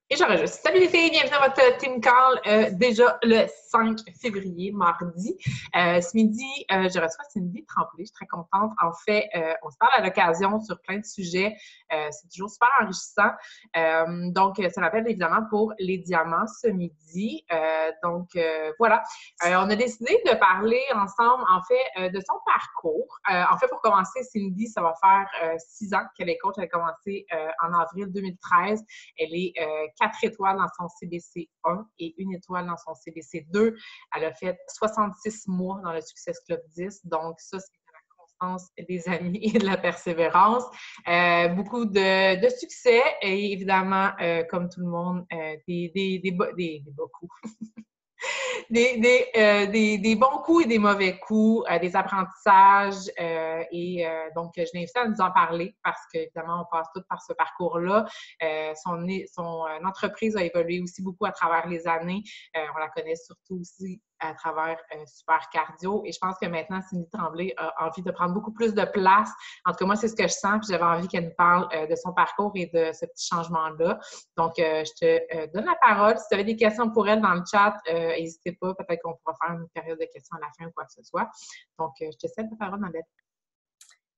Et j'enregistre. Salut les filles, bienvenue à votre Team Call. Déjà le 5 février, mardi. Ce midi, je reçois Cindy Tremblay. Je suis très contente. En fait, on se parle à l'occasion sur plein de sujets. C'est toujours super enrichissant. Donc, ça m'appelle évidemment pour les diamants ce midi. Voilà. On a décidé de parler ensemble, en fait, de son parcours. En fait, pour commencer, Cindy, ça va faire 6 ans qu'elle est coach. Elle a commencé en avril 2013. Elle est 4 étoiles dans son CBC 1 et 1 étoile dans son CBC 2. Elle a fait 66 mois dans le Success Club 10. Donc, ça, c'est de la constance, des amis et de la persévérance. Beaucoup de succès et évidemment, comme tout le monde, des bas coups. Des bons coups et des mauvais coups, des apprentissages. Donc, je l'invite à nous en parler parce qu'évidemment, on passe tous par ce parcours-là. Son entreprise a évolué aussi beaucoup à travers les années. On la connaît surtout aussi à travers Super Cardio. Et je pense que maintenant, Cindy Tremblay a envie de prendre beaucoup plus de place. En tout cas, moi, c'est ce que je sens. Puis j'avais envie qu'elle nous parle de son parcours et de ce petit changement-là. Donc, je te donne la parole. Si tu avais des questions pour elle dans le chat, n'hésitez pas. Peut-être qu'on pourra faire une période de questions à la fin ou quoi que ce soit. Donc, je te cède la parole, Madeleine.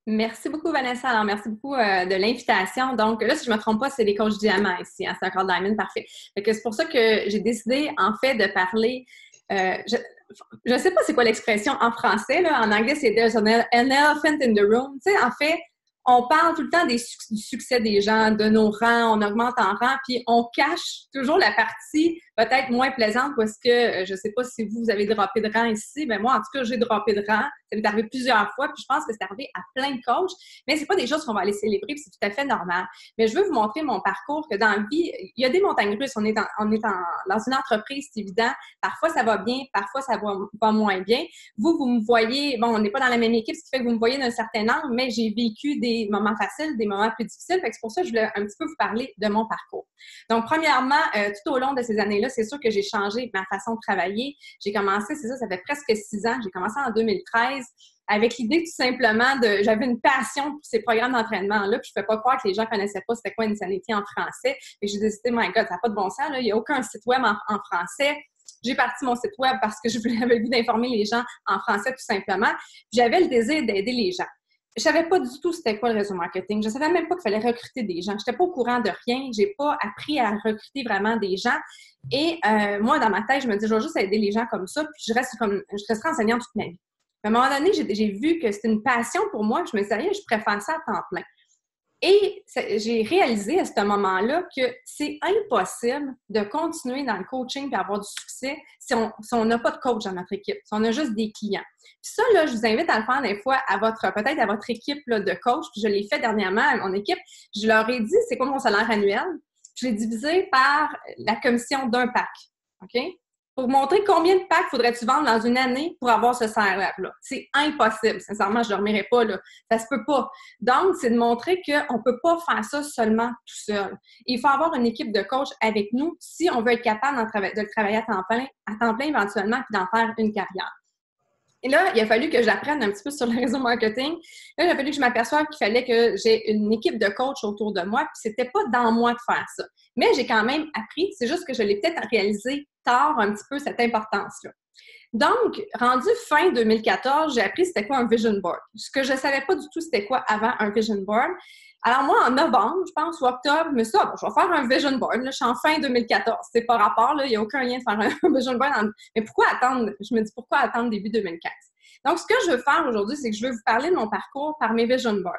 Merci beaucoup, Vanessa. Alors, merci beaucoup de l'invitation. Donc, là, si je ne me trompe pas, c'est les coachs diamants ici, à Sacred Diamond, parfait. C'est pour ça que j'ai décidé, en fait, de parler. Je ne sais pas c'est quoi l'expression en français, là. En anglais, c'est There's an elephant in the room. Tu sais, en fait, on parle tout le temps du succès des gens, de nos rangs, on augmente en rang, puis on cache toujours la partie peut-être moins plaisante parce que, je ne sais pas si vous avez droppé de rang ici, mais moi, en tout cas, j'ai droppé de rang. Ça m'est arrivé plusieurs fois, puis je pense que c'est arrivé à plein de coachs, mais c'est pas des choses qu'on va aller célébrer, puis c'est tout à fait normal. Mais je veux vous montrer mon parcours, que dans la vie, il y a des montagnes russes. On est dans une entreprise, c'est évident. Parfois, ça va bien, parfois, ça va moins bien. Vous me voyez, bon, on n'est pas dans la même équipe, ce qui fait que vous me voyez d'un certain angle, mais j'ai vécu des moments faciles, des moments plus difficiles. Fait que c'est pour ça que je voulais un petit peu vous parler de mon parcours. Donc, premièrement, tout au long de ces années-là, c'est sûr que j'ai changé ma façon de travailler. J'ai commencé, c'est ça, ça fait presque 6 ans. J'ai commencé en 2013 avec l'idée tout simplement j'avais une passion pour ces programmes d'entraînement-là, puis je ne pouvais pas croire que les gens ne connaissaient pas c'était quoi Insanity en français. Et j'ai décidé, my God, ça n'a pas de bon sens, là. Il n'y a aucun site web en français. J'ai parti mon site web parce que j'avais le goût d'informer les gens en français tout simplement. J'avais le désir d'aider les gens. Je savais pas du tout c'était quoi le réseau marketing. Je savais même pas qu'il fallait recruter des gens. J'étais pas au courant de rien. J'ai pas appris à recruter vraiment des gens. Et moi, dans ma tête, je me dis, je vais juste aider les gens comme ça, puis je resterai enseignante toute ma vie. À un moment donné, j'ai vu que c'était une passion pour moi. Je me disais, je préfère ça à temps plein. Et j'ai réalisé à ce moment-là que c'est impossible de continuer dans le coaching et avoir du succès si on n'a pas de coach dans notre équipe, si on a juste des clients. Puis ça, là, je vous invite à le faire des fois peut-être à votre équipe là, de coach. Puis je l'ai fait dernièrement à mon équipe. Je leur ai dit, c'est quoi mon salaire annuel? Je l'ai divisé par la commission d'un pack. OK? Pour vous montrer combien de packs faudrait-tu vendre dans une année pour avoir ce salaire-là. C'est impossible. Sincèrement, je ne dormirai pas, là. Ça se peut pas. Donc, c'est de montrer qu'on ne peut pas faire ça seulement tout seul. Il faut avoir une équipe de coach avec nous si on veut être capable de le travailler à temps plein éventuellement, puis d'en faire une carrière. Et là, il a fallu que j'apprenne un petit peu sur le réseau marketing. Là, il a fallu que je m'aperçoive qu'il fallait que j'ai une équipe de coach autour de moi, puis c'était pas dans moi de faire ça. Mais j'ai quand même appris, c'est juste que je l'ai peut-être réalisé tard un petit peu, cette importance-là. Donc, rendu fin 2014, j'ai appris c'était quoi un vision board. Ce que je savais pas du tout, c'était quoi avant un vision board. Alors moi, en novembre, je pense, ou octobre, je me suis dit, je vais faire un vision board. Là, je suis en fin 2014. C'est pas rapport, là, il n'y a aucun lien de faire un vision board. Mais pourquoi attendre? Je me dis, pourquoi attendre début 2015? Donc, ce que je veux faire aujourd'hui, c'est que je veux vous parler de mon parcours par mes vision boards.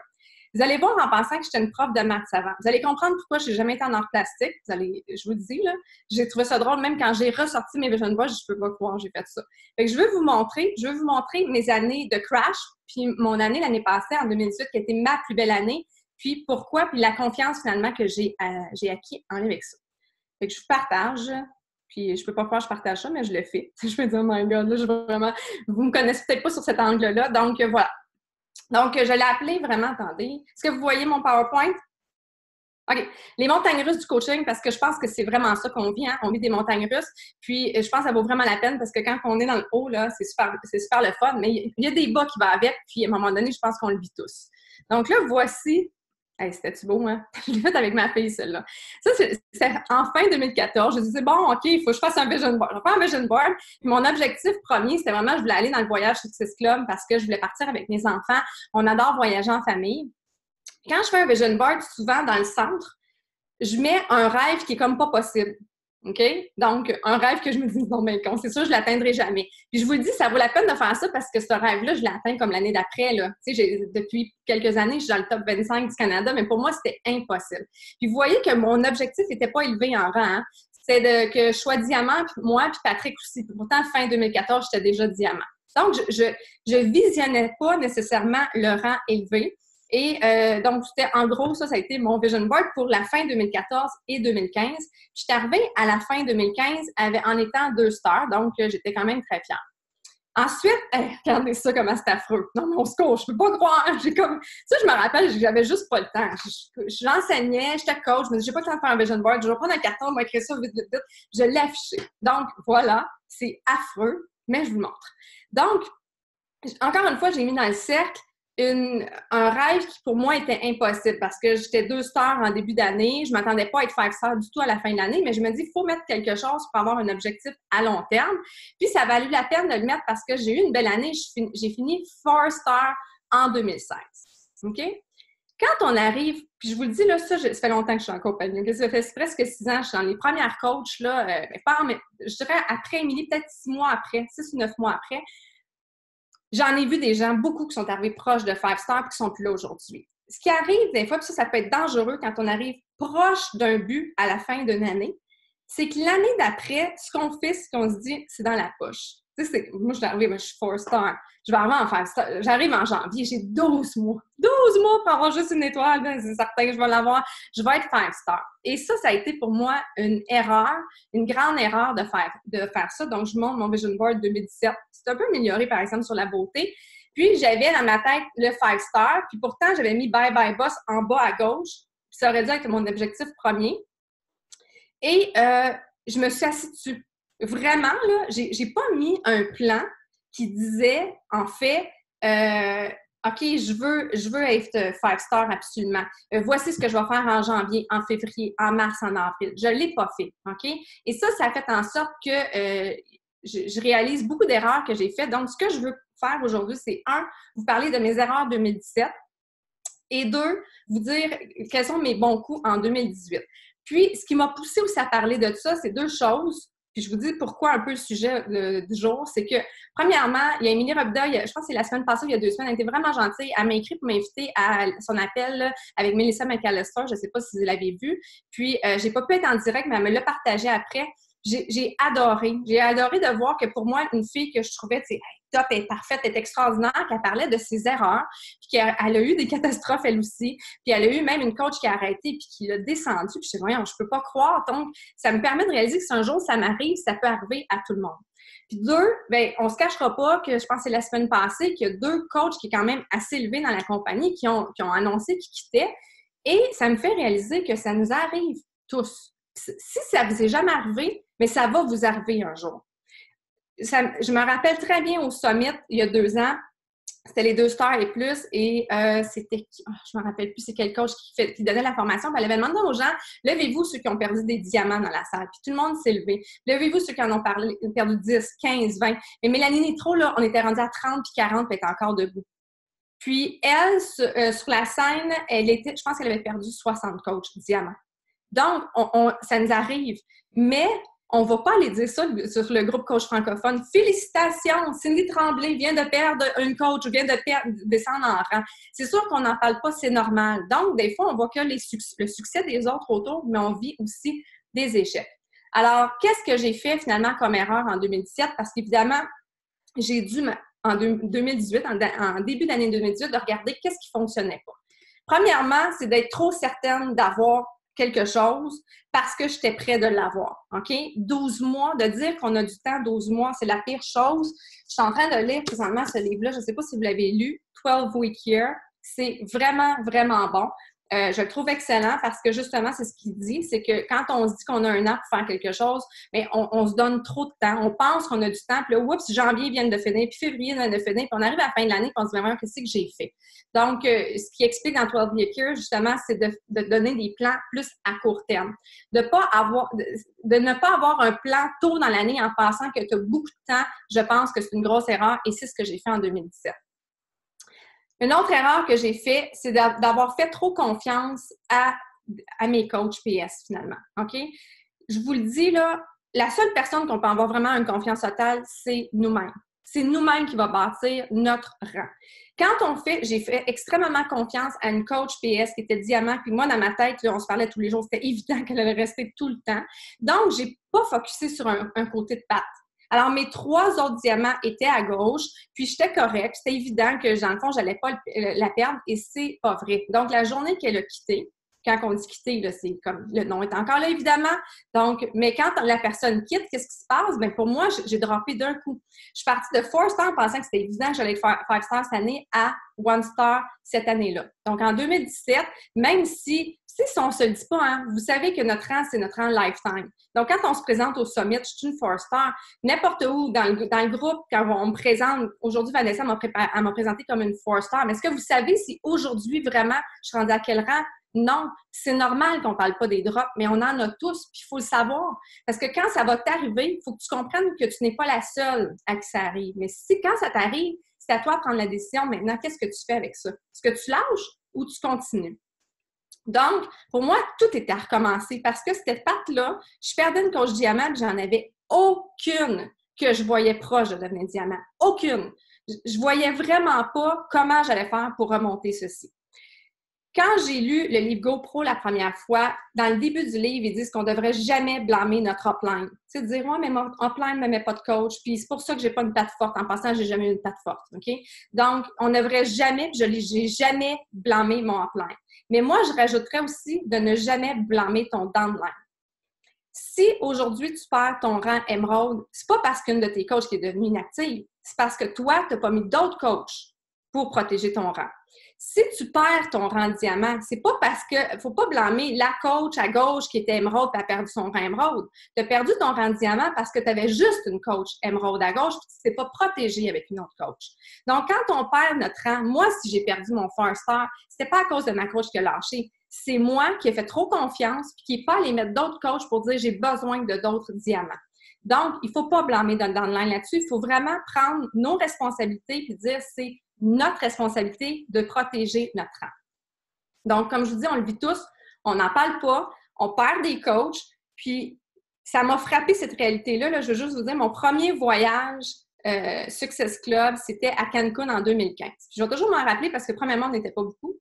Vous allez voir en pensant que j'étais une prof de maths avant. Vous allez comprendre pourquoi je n'ai jamais été en art plastique. Je vous le dis, là, j'ai trouvé ça drôle. Même quand j'ai ressorti mes vision boards, je ne peux pas croire que j'ai fait ça. Fait que je veux vous montrer mes années de crash, puis mon année l'année passée, en 2018, qui a été ma plus belle année, puis pourquoi, puis la confiance finalement que j'ai acquis en lien avec ça. Fait que je vous partage. Puis je peux pas croire que je partage ça, mais je le fais. Je me dis, oh my God, là, vous me connaissez peut-être pas sur cet angle-là. Donc, voilà. Donc, je l'ai appelé vraiment, attendez. Est-ce que vous voyez mon PowerPoint? OK. Les montagnes russes du coaching, parce que je pense que c'est vraiment ça qu'on vit. Hein? On vit des montagnes russes. Puis, je pense que ça vaut vraiment la peine parce que quand on est dans le haut, là, c'est super le fun. Mais il y a des bas qui vont avec. Puis, à un moment donné, je pense qu'on le vit tous. Donc là, voici Hey, c'était-tu beau, hein? Je l'ai fait avec ma fille, celle-là. Ça, c'est en fin 2014. Je disais, bon, OK, il faut que je fasse un vision board. Je vais faire un vision board. Puis mon objectif premier, c'était vraiment, je voulais aller dans le voyage Success Club parce que je voulais partir avec mes enfants. On adore voyager en famille. Quand je fais un vision board, souvent dans le centre, je mets un rêve qui est comme pas possible. OK? Donc, un rêve que je me dis, non, mais c'est sûr, je l'atteindrai jamais. Puis je vous le dis, ça vaut la peine de faire ça parce que ce rêve-là, je l'ai atteint comme l'année d'après, là. Tu sais, depuis quelques années, je suis dans le top 25 du Canada, mais pour moi, c'était impossible. Puis vous voyez que mon objectif n'était pas élevé en rang, hein. C'est que je sois diamant, puis moi, puis Patrick aussi. Puis pourtant, fin 2014, j'étais déjà diamant. Donc, je visionnais pas nécessairement le rang élevé. Et donc, c'était en gros, ça a été mon vision board pour la fin 2014 et 2015. Puis, je suis arrivée à la fin 2015 en étant 2 stars, donc j'étais quand même très fière. Ensuite, regardez ça comment c'est affreux. Non, mais on se coach, je peux pas croire. Ça, je me rappelle, j'avais juste pas le temps. J'enseignais, j'étais coach, je me disais, j'ai pas le temps de faire un vision board, je vais prendre un carton, on va écrire ça vite, vite, vite. Je l'ai affiché. Donc, voilà, c'est affreux, mais je vous le montre. Donc, encore une fois, j'ai mis dans le cercle un rêve qui, pour moi, était impossible parce que j'étais 2 stars en début d'année. Je ne m'attendais pas à être 5 stars du tout à la fin de l'année, mais je me dis, il faut mettre quelque chose pour avoir un objectif à long terme. Puis, ça a valu la peine de le mettre parce que j'ai eu une belle année. J'ai fini 4 stars en 2016. OK? Quand on arrive, puis je vous le dis, là, ça fait longtemps que je suis en compagnie. Ça fait presque 6 ans, je suis dans les premières coachs, là, je dirais après Émilie, peut-être 6 mois après, 6 ou 9 mois après. J'en ai vu des gens, beaucoup qui sont arrivés proches de 5 stars et qui sont plus là aujourd'hui. Ce qui arrive des fois, puis ça peut être dangereux quand on arrive proche d'un but à la fin d'une année, c'est que l'année d'après, ce qu'on fait, ce qu'on se dit, c'est dans la poche. Tu sais, moi, je suis arrivée, je suis 4 stars. Je vais arriver en 5 stars. J'arrive en janvier, j'ai 12 mois. 12 mois pour avoir juste une étoile, ben, c'est certain que je vais l'avoir. Je vais être 5 stars. Et ça a été pour moi une erreur, une grande erreur de faire ça. Donc, je monte mon Vision Board 2017. C'est un peu amélioré, par exemple, sur la beauté. Puis, j'avais dans ma tête le 5 stars. Puis, pourtant, j'avais mis Bye Bye Boss en bas à gauche. Puis, ça aurait dû être mon objectif premier. Et je me suis assise dessus. Vraiment, là, j'ai pas mis un plan qui disait, en fait, OK, je veux être 5 stars absolument. Voici ce que je vais faire en janvier, en février, en mars, en avril. Je l'ai pas fait, OK? Et ça a fait en sorte que je réalise beaucoup d'erreurs que j'ai faites. Donc, ce que je veux faire aujourd'hui, c'est 1, vous parler de mes erreurs 2017 et 2, vous dire quels sont mes bons coups en 2018. Puis, ce qui m'a poussée aussi à parler de ça, c'est 2 choses. Puis, je vous dis pourquoi un peu le sujet du jour. C'est que, premièrement, il y a Émilie Robida, je pense que c'est la semaine passée, il y a 2 semaines, elle était vraiment gentille. Elle m'a écrit pour m'inviter à son appel là, avec Melissa McAllister. Je ne sais pas si vous l'avez vu. Puis, je n'ai pas pu être en direct, mais elle me l'a partagé après. J'ai adoré. J'ai adoré de voir que pour moi, une fille que je trouvais top, elle est parfaite, elle est extraordinaire, qu'elle parlait de ses erreurs, puis qu'elle a eu des catastrophes elle aussi, puis elle a eu même une coach qui a arrêté puis qui l'a descendu, puis je me suis dit, voyons, je peux pas croire. Donc, ça me permet de réaliser que si un jour ça m'arrive, ça peut arriver à tout le monde. Puis 2, bien, on se cachera pas que je pense que c'est la semaine passée qu'il y a 2 coachs qui est quand même assez élevés dans la compagnie qui ont annoncé qu'ils quittaient, et ça me fait réaliser que ça nous arrive tous. Si ça vous est jamais arrivé, mais ça va vous arriver un jour. Je me rappelle très bien au Summit, il y a 2 ans, c'était les 2 stars et plus, et c'était, je me rappelle plus c'est quel coach qui donnait la formation, puis elle avait demandé aux gens, levez-vous ceux qui ont perdu des diamants dans la salle, puis tout le monde s'est levé. Levez-vous ceux qui en ont perdu 10, 15, 20. Mais Mélanie Nitro, là, on était rendu à 30 puis 40, puis elle était encore debout. Puis elle, sur la scène, je pense qu'elle avait perdu 60 coachs diamants. Donc, ça nous arrive. Mais on ne va pas aller dire ça sur le groupe coach francophone. Félicitations, Cindy Tremblay vient de perdre une coach ou vient de descendre en rang. C'est sûr qu'on n'en parle pas, c'est normal. Donc, des fois, on voit que le succès des autres autour, mais on vit aussi des échecs. Alors, qu'est-ce que j'ai fait finalement comme erreur en 2017? Parce qu'évidemment, j'ai dû, en 2018, en début d'année 2018, de regarder qu'est-ce qui ne fonctionnait pas. Premièrement, c'est d'être trop certaine d'avoir quelque chose parce que j'étais près de l'avoir, OK? 12 mois, de dire qu'on a du temps, 12 mois, c'est la pire chose. Je suis en train de lire présentement ce livre-là, je ne sais pas si vous l'avez lu, 12 Week Year. C'est vraiment, vraiment bon. Je le trouve excellent parce que justement, c'est ce qu'il dit, c'est que quand on se dit qu'on a un an pour faire quelque chose, mais on se donne trop de temps. On pense qu'on a du temps, puis là, oups, janvier vient de finir, puis février vient de finir, puis on arrive à la fin de l'année, puis on se dit vraiment qu'est-ce que j'ai fait. Donc, ce qui explique dans 12 Year Cure, justement, c'est de donner des plans plus à court terme. De ne pas avoir un plan tôt dans l'année en pensant que tu as beaucoup de temps, je pense que c'est une grosse erreur et c'est ce que j'ai fait en 2017. Une autre erreur que j'ai fait, c'est d'avoir fait trop confiance à mes coachs PS, finalement. OK? Je vous le dis, là, la seule personne qu'on peut avoir vraiment une confiance totale, c'est nous-mêmes. C'est nous-mêmes qui va bâtir notre rang. J'ai fait extrêmement confiance à une coach PS qui était diamant, puis moi, dans ma tête, là, on se parlait tous les jours, c'était évident qu'elle allait rester tout le temps. Donc, j'ai pas focusé sur un côté de patte. Alors, mes 3 autres diamants étaient à gauche, puis j'étais correcte. C'était évident que, dans le fond, j'allais pas la perdre, et c'est pas vrai. Donc, la journée qu'elle a quitté, quand on dit quitter, là, c'est comme le nom est encore là, évidemment. Donc, mais quand la personne quitte, qu'est-ce qui se passe? Bien, pour moi, j'ai droppé d'un coup. Je suis partie de 4 stars en pensant que c'était évident que j'allais faire 5 stars cette année à 1 star cette année-là. Donc, en 2017, même si on ne se le dit pas, hein, vous savez que notre rang, c'est notre rang lifetime. Donc, quand on se présente au summit, je suis une 4 star, n'importe où, dans le groupe, quand on me présente, aujourd'hui, Vanessa m'a présenté comme une 4 star, mais est-ce que vous savez si aujourd'hui, vraiment, je suis rendue à quel rang? Non, c'est normal qu'on ne parle pas des drops, mais on en a tous, puis il faut le savoir. Parce que quand ça va t'arriver, il faut que tu comprennes que tu n'es pas la seule à qui ça arrive. Mais quand ça t'arrive, c'est à toi de prendre la décision maintenant, qu'est-ce que tu fais avec ça? Est-ce que tu lâches ou tu continues? Donc, pour moi, tout était à recommencer parce que cette patte-là, je perdais une coach diamant, j'en avais aucune que je voyais proche de devenir diamant. Aucune. Je voyais vraiment pas comment j'allais faire pour remonter ceci. Quand j'ai lu le livre GoPro la première fois, dans le début du livre, ils disent qu'on ne devrait jamais blâmer notre upline. Tu sais, dire, ouais, mais mon upline ne me met pas de coach, puis c'est pour ça que je n'ai pas une patte forte. En passant, je n'ai jamais eu une patte forte. OK? Donc, on ne devrait jamais, je n'ai jamais blâmé mon upline. Mais moi, je rajouterais aussi de ne jamais blâmer ton downline. Si aujourd'hui, tu perds ton rang émeraude, c'est pas parce qu'une de tes coachs qui est devenue inactive, c'est parce que toi, tu n'as pas mis d'autres coachs pour protéger ton rang. Si tu perds ton rang diamant, c'est pas parce que, faut pas blâmer la coach à gauche qui était émeraude et a perdu son rang émeraude. Tu as perdu ton rang diamant parce que tu avais juste une coach émeraude à gauche et tu ne t'es pas protégé avec une autre coach. Donc, quand on perd notre rang, moi, si j'ai perdu mon 4 star, c'était pas à cause de ma coach qui a lâché. C'est moi qui ai fait trop confiance et qui n'est pas allé mettre d'autres coachs pour dire j'ai besoin de d'autres diamants. Donc, il ne faut pas blâmer dans le line là-dessus. Il faut vraiment prendre nos responsabilités et dire c'est notre responsabilité de protéger notre rang. Donc, comme je vous dis, on le vit tous, on n'en parle pas, on perd des coachs, puis ça m'a frappé cette réalité-là. Là, je veux juste vous dire, mon premier voyage Success Club, c'était à Cancun en 2015. Je vais toujours m'en rappeler parce que premièrement, on n'était pas beaucoup.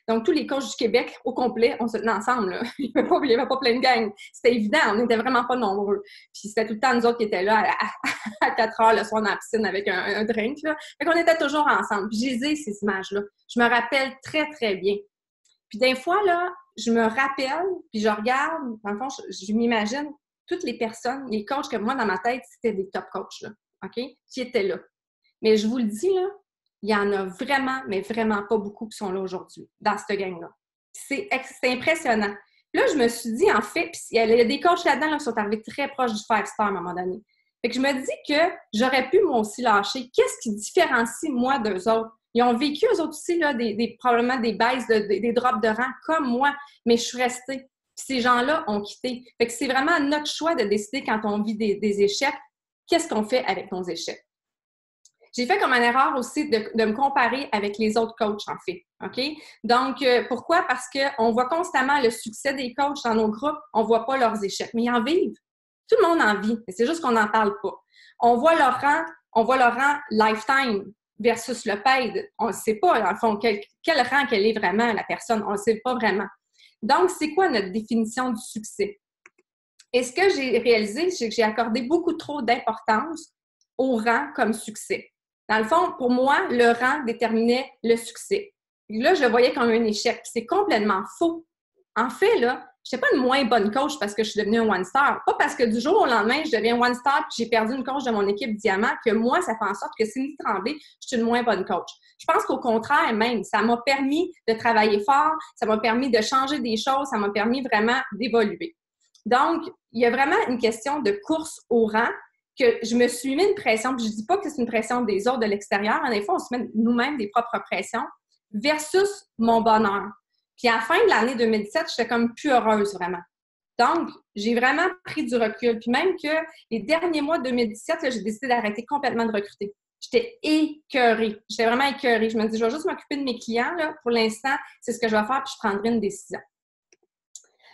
Donc, tous les coachs du Québec, au complet, on se tenait ensemble. Là. Il n'y avait pas plein de gangs. C'était évident, on n'était vraiment pas nombreux. Puis c'était tout le temps nous autres qui étaient là à 4 heures le soir dans la piscine avec un drink. Là. Fait qu'on était toujours ensemble. Puis j'ai les ces images-là. Je me rappelle très, très bien. Puis des fois, là, je me rappelle, puis je regarde, dans le fond, je m'imagine toutes les personnes, les coachs que moi, dans ma tête, c'était des top coachs, là, OK? Qui étaient là. Mais je vous le dis, là, il y en a vraiment, mais vraiment pas beaucoup qui sont là aujourd'hui, dans cette gang-là. C'est impressionnant. Là, je me suis dit, en fait, puis il y a des coachs là-dedans là, qui sont arrivés très proches du 5 star à un moment donné. Fait que je me dis que j'aurais pu, moi aussi, lâcher. Qu'est-ce qui différencie, moi, d'eux autres? Ils ont vécu, eux autres aussi, là, probablement des baisses, des drops de rang, comme moi, mais je suis restée. Puis ces gens-là ont quitté. Fait que c'est vraiment notre choix de décider, quand on vit des échecs, qu'est-ce qu'on fait avec nos échecs. J'ai fait comme une erreur aussi de me comparer avec les autres coachs, en fait. OK? Donc, pourquoi? Parce qu'on voit constamment le succès des coachs dans nos groupes, on ne voit pas leurs échecs, mais ils en vivent. Tout le monde en vit, mais c'est juste qu'on n'en parle pas. On voit leur rang lifetime versus le paid. On ne sait pas, dans le fond, quel rang qu'elle est vraiment, la personne. On ne le sait pas vraiment. Donc, c'est quoi notre définition du succès? Et ce que j'ai réalisé, c'est que j'ai accordé beaucoup trop d'importance au rang comme succès. Dans le fond, pour moi, le rang déterminait le succès. Et là, je le voyais comme un échec. C'est complètement faux. En fait, là, Je n'étais pas une moins bonne coach parce que je suis devenue un one-star. Pas parce que du jour au lendemain, je deviens one-star et j'ai perdu une coach de mon équipe Diamant, que moi, ça fait en sorte que Cindy Tremblay, je suis une moins bonne coach. Je pense qu'au contraire même, ça m'a permis de travailler fort, ça m'a permis de changer des choses, ça m'a permis vraiment d'évoluer. Donc, il y a vraiment une question de course au rang que je me suis mis une pression, puis je ne dis pas que c'est une pression des autres de l'extérieur, des fois, on se met nous-mêmes des propres pressions, versus mon bonheur. Puis à la fin de l'année 2017, j'étais comme plus heureuse, vraiment. Donc, j'ai vraiment pris du recul. Puis même que les derniers mois de 2017, là, j'ai décidé d'arrêter complètement de recruter. J'étais écœurée. J'étais vraiment écœurée. Je me dis, je vais juste m'occuper de mes clients. Là. Pour l'instant, c'est ce que je vais faire, puis je prendrai une décision.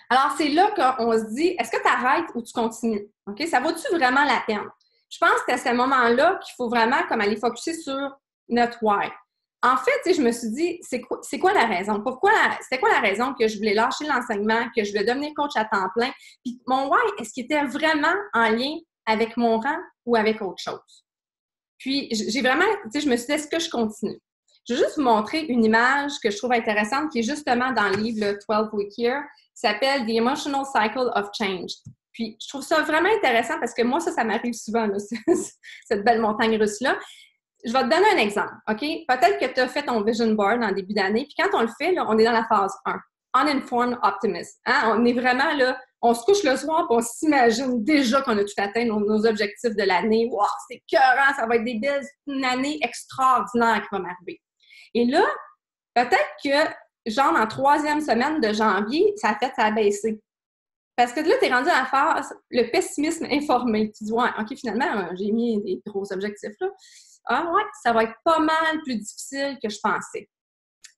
Alors, c'est là qu'on se dit, est-ce que tu arrêtes ou tu continues? OK? Ça vaut-tu vraiment la peine? Je pense que c'est à ce moment-là qu'il faut vraiment comme aller focusser sur notre why. En fait, je me suis dit, c'est quoi la raison? C'était quoi la raison que je voulais lâcher l'enseignement, que je voulais devenir coach à temps plein? Puis mon why, est-ce qu'il était vraiment en lien avec mon rang ou avec autre chose? Puis, j'ai vraiment, je me suis dit, est-ce que je continue? Je vais juste vous montrer une image que je trouve intéressante qui est justement dans le livre le 12 Week Year, qui s'appelle The Emotional Cycle of Change. Puis, je trouve ça vraiment intéressant parce que moi, ça m'arrive souvent, là, cette belle montagne russe-là. Je vais te donner un exemple, OK? Peut-être que tu as fait ton vision board en début d'année, puis quand on le fait, là, on est dans la phase 1, Uninformed Optimist. Hein? On est vraiment là, on se couche le soir et on s'imagine déjà qu'on a tout atteint nos objectifs de l'année. Wow, c'est écœurant, ça va être une année extraordinaire qui va m'arriver. Et là, peut-être que, genre, en 3e semaine de janvier, ça a baissé. Parce que là, tu es rendu à la phase, le pessimisme informé. Tu dis, ouais, OK, finalement, j'ai mis des gros objectifs là. Ah ouais, ça va être pas mal plus difficile que je pensais.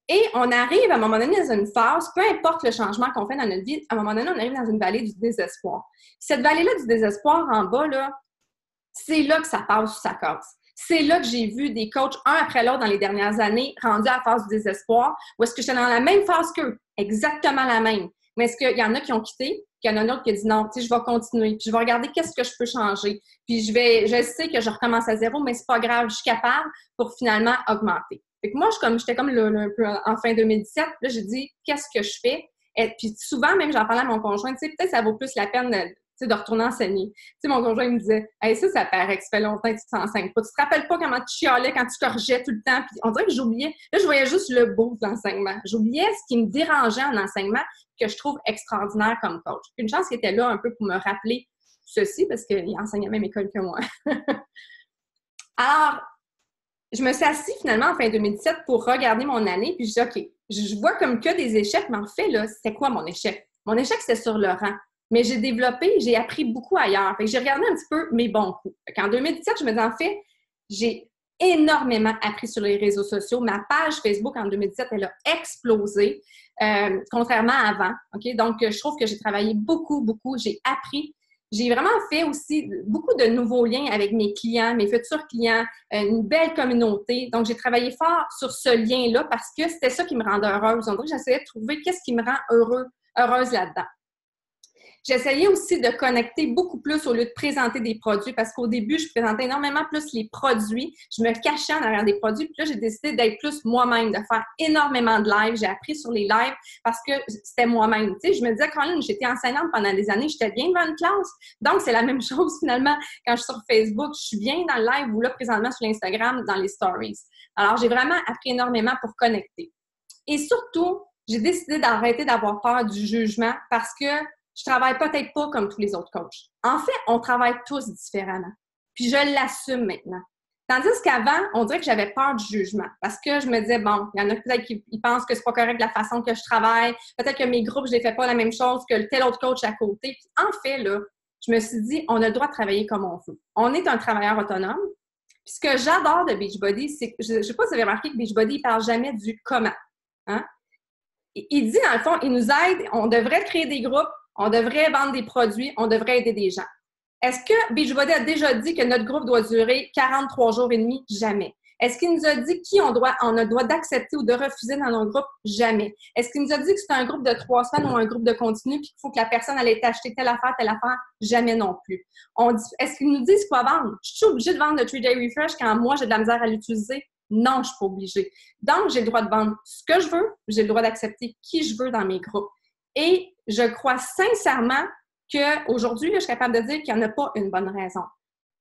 Et on arrive à un moment donné dans une phase, peu importe le changement qu'on fait dans notre vie, à un moment donné, on arrive dans une vallée du désespoir. Cette vallée-là du désespoir en bas, là, c'est là que ça passe ou ça casse. C'est là que j'ai vu des coachs, un après l'autre dans les dernières années, rendus à la phase du désespoir, ou est-ce que j'étais dans la même phase qu'eux? Exactement la même. Mais est-ce qu'il y en a qui ont quitté, puis il y en a un autre qui a dit non, je vais continuer, puis je vais regarder qu'est-ce que je peux changer, puis je sais que je recommence à zéro, mais c'est pas grave, je suis capable pour finalement augmenter. Fait que moi, j'étais comme un peu en fin 2017, là, j'ai dit, qu'est-ce que je fais? Et puis souvent, même, j'en parlais à mon conjoint, peut-être ça vaut plus la peine de retourner enseigner. Mon conjoint il me disait, hey, ça paraît que ça fait longtemps que tu t'enseignes pas. Tu te rappelles pas comment tu chialais quand tu corrigeais tout le temps? Puis on dirait que j'oubliais. Là, je voyais juste le beau de l'enseignement. J'oubliais ce qui me dérangeait en enseignement, que je trouve extraordinaire comme coach. Puis une chance qu'il était là un peu pour me rappeler ceci, parce qu'il enseignait à la même école que moi. Alors, je me suis assise finalement en fin 2017 pour regarder mon année, puis je dis, OK, je vois comme que des échecs, mais en fait, là, c'était quoi mon échec? Mon échec, c'était sur le rang. Mais j'ai appris beaucoup ailleurs. Fait que j'ai regardé un petit peu mes bons coups. En 2017, je me dis, en fait, j'ai énormément appris sur les réseaux sociaux. Ma page Facebook en 2017, elle a explosé, contrairement à avant. Okay? Donc, je trouve que j'ai travaillé beaucoup. J'ai appris. J'ai vraiment fait aussi beaucoup de nouveaux liens avec mes clients, mes futurs clients, une belle communauté. Donc, j'ai travaillé fort sur ce lien-là parce que c'était ça qui me rendait heureuse. Donc, j'essayais de trouver qu'est-ce qui me rend heureuse là-dedans. J'essayais aussi de connecter beaucoup plus au lieu de présenter des produits parce qu'au début, je présentais énormément plus les produits. Je me cachais en arrière des produits. Puis là, j'ai décidé d'être plus moi-même, de faire énormément de lives. J'ai appris sur les lives parce que c'était moi-même. Tu sais, je me disais, Caroline, j'étais enseignante pendant des années, j'étais bien devant une classe. Donc, c'est la même chose finalement quand je suis sur Facebook. Je suis bien dans le live ou là, présentement sur l'Instagram, dans les stories. Alors, j'ai vraiment appris énormément pour connecter. Et surtout, j'ai décidé d'arrêter d'avoir peur du jugement parce que je travaille peut-être pas comme tous les autres coachs. En fait, on travaille tous différemment. Puis je l'assume maintenant. Tandis qu'avant, on dirait que j'avais peur du jugement. Parce que je me disais, bon, il y en a peut-être qui pensent que c'est pas correct la façon que je travaille. Peut-être que mes groupes, je les fais pas la même chose que tel autre coach à côté. Puis en fait, là, je me suis dit, on a le droit de travailler comme on veut. On est un travailleur autonome. Puis ce que j'adore de Beachbody, c'est que, je ne sais pas si vous avez remarqué que Beachbody ne parle jamais du comment. Hein? Il dit, dans le fond, il nous aide, on devrait créer des groupes, on devrait vendre des produits, on devrait aider des gens. Est-ce que Beachbody a déjà dit que notre groupe doit durer 43 jours et demi? Jamais. Est-ce qu'il nous a dit qui on a le droit d'accepter ou de refuser dans notre groupe? Jamais. Est-ce qu'il nous a dit que c'est un groupe de 3 semaines ou un groupe de continu puis qu'il faut que la personne allait t'acheter telle affaire? Jamais non plus. Est-ce qu'ils nous disent quoi vendre? Je suis obligée de vendre le 3-Day Refresh quand moi, j'ai de la misère à l'utiliser? Non, je ne suis pas obligée. Donc, j'ai le droit de vendre ce que je veux, j'ai le droit d'accepter qui je veux dans mes groupes. Et je crois sincèrement qu'aujourd'hui, je suis capable de dire qu'il n'y en a pas une bonne raison,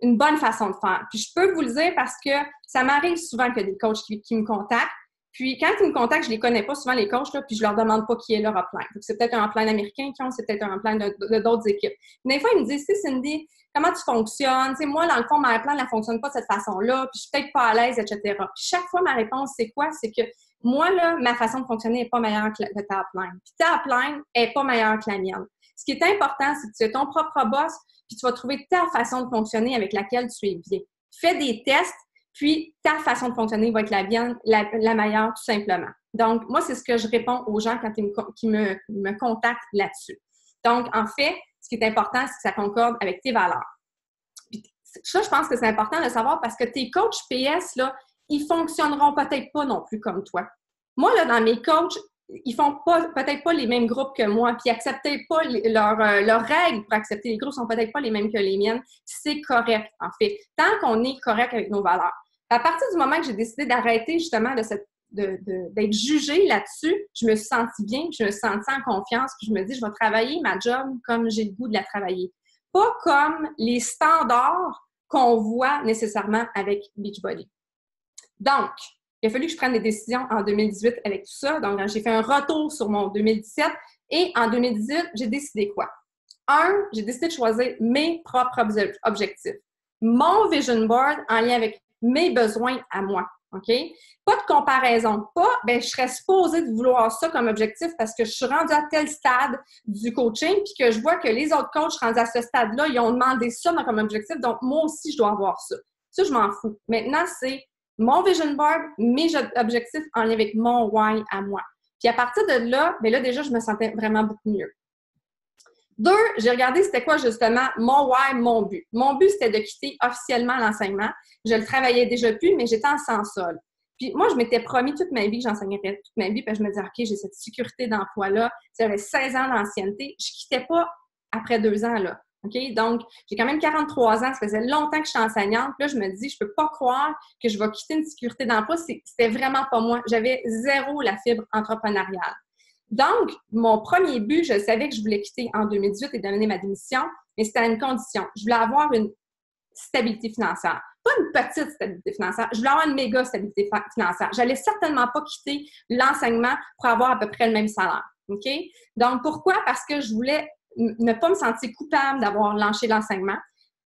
une bonne façon de faire. Puis je peux vous le dire parce que ça m'arrive souvent que des coachs qui me contactent. Puis quand ils me contactent, je les connais pas souvent les coachs, là, puis je leur demande pas qui est leur upline. Donc, c'est peut-être un upline américain qui ont, c'est peut-être un upline de d'autres équipes. Mais des fois, ils me disent, Cindy, comment tu fonctionnes? T'sais, moi, dans le fond, ma upline, elle ne fonctionne pas de cette façon-là, puis je suis peut-être pas à l'aise, etc. Puis chaque fois, ma réponse, c'est quoi? C'est que moi, là, ma façon de fonctionner n'est pas meilleure que ta upline. Puis ta upline n'est pas meilleure que la mienne. Ce qui est important, c'est que tu es ton propre boss, puis tu vas trouver ta façon de fonctionner avec laquelle tu es bien. Fais des tests, puis ta façon de fonctionner va être la meilleure, tout simplement. Donc, moi, c'est ce que je réponds aux gens quand ils me contactent là-dessus. Donc, en fait, ce qui est important, c'est que ça concorde avec tes valeurs. Puis, ça, je pense que c'est important de savoir parce que tes coachs PS, là, ils fonctionneront peut-être pas non plus comme toi. Moi, là, dans mes coachs, ils font peut-être pas les mêmes groupes que moi, puis ils n'acceptent pas leurs règles pour accepter les groupes sont peut-être pas les mêmes que les miennes. C'est correct, en fait. Tant qu'on est correct avec nos valeurs. À partir du moment que j'ai décidé d'arrêter justement d'être jugée là-dessus, je me suis sentie bien, je me suis sentie en confiance, puis je me dis, je vais travailler ma job comme j'ai le goût de la travailler. Pas comme les standards qu'on voit nécessairement avec Beachbody. Donc, il a fallu que je prenne des décisions en 2018 avec tout ça. Donc, j'ai fait un retour sur mon 2017 et en 2018, j'ai décidé quoi? J'ai décidé de choisir mes propres objectifs. Mon vision board en lien avec mes besoins à moi. OK? Pas de comparaison. Je serais supposée de vouloir ça comme objectif parce que je suis rendue à tel stade du coaching puis que je vois que les autres coachs rendus à ce stade-là, ils ont demandé ça comme objectif. Donc, moi aussi, je dois avoir ça. Ça, je m'en fous. Maintenant, c'est mon vision board, mes objectifs en lien avec mon why à moi. Puis à partir de là, là, déjà, je me sentais vraiment beaucoup mieux. 2, j'ai regardé c'était quoi justement mon why, mon but. Mon but, c'était de quitter officiellement l'enseignement. Je le travaillais déjà plus, mais j'étais en sans-sol. Puis moi, je m'étais promis toute ma vie que j'enseignerais toute ma vie, puis je me disais, OK, j'ai cette sécurité d'emploi-là. J'avais 16 ans d'ancienneté. Je quittais pas après 2 ans, là. OK? Donc, j'ai quand même 43 ans. Ça faisait longtemps que je suis enseignante. Puis là, je me dis, je peux pas croire que je vais quitter une sécurité d'emploi. C'était vraiment pas moi. J'avais zéro la fibre entrepreneuriale. Donc, mon premier but, je savais que je voulais quitter en 2018 et donner ma démission, mais c'était à une condition. Je voulais avoir une stabilité financière. Pas une petite stabilité financière, je voulais avoir une méga stabilité financière. J'allais certainement pas quitter l'enseignement pour avoir à peu près le même salaire. OK? Donc, pourquoi? Parce que je voulais ne pas me sentir coupable d'avoir lâché l'enseignement.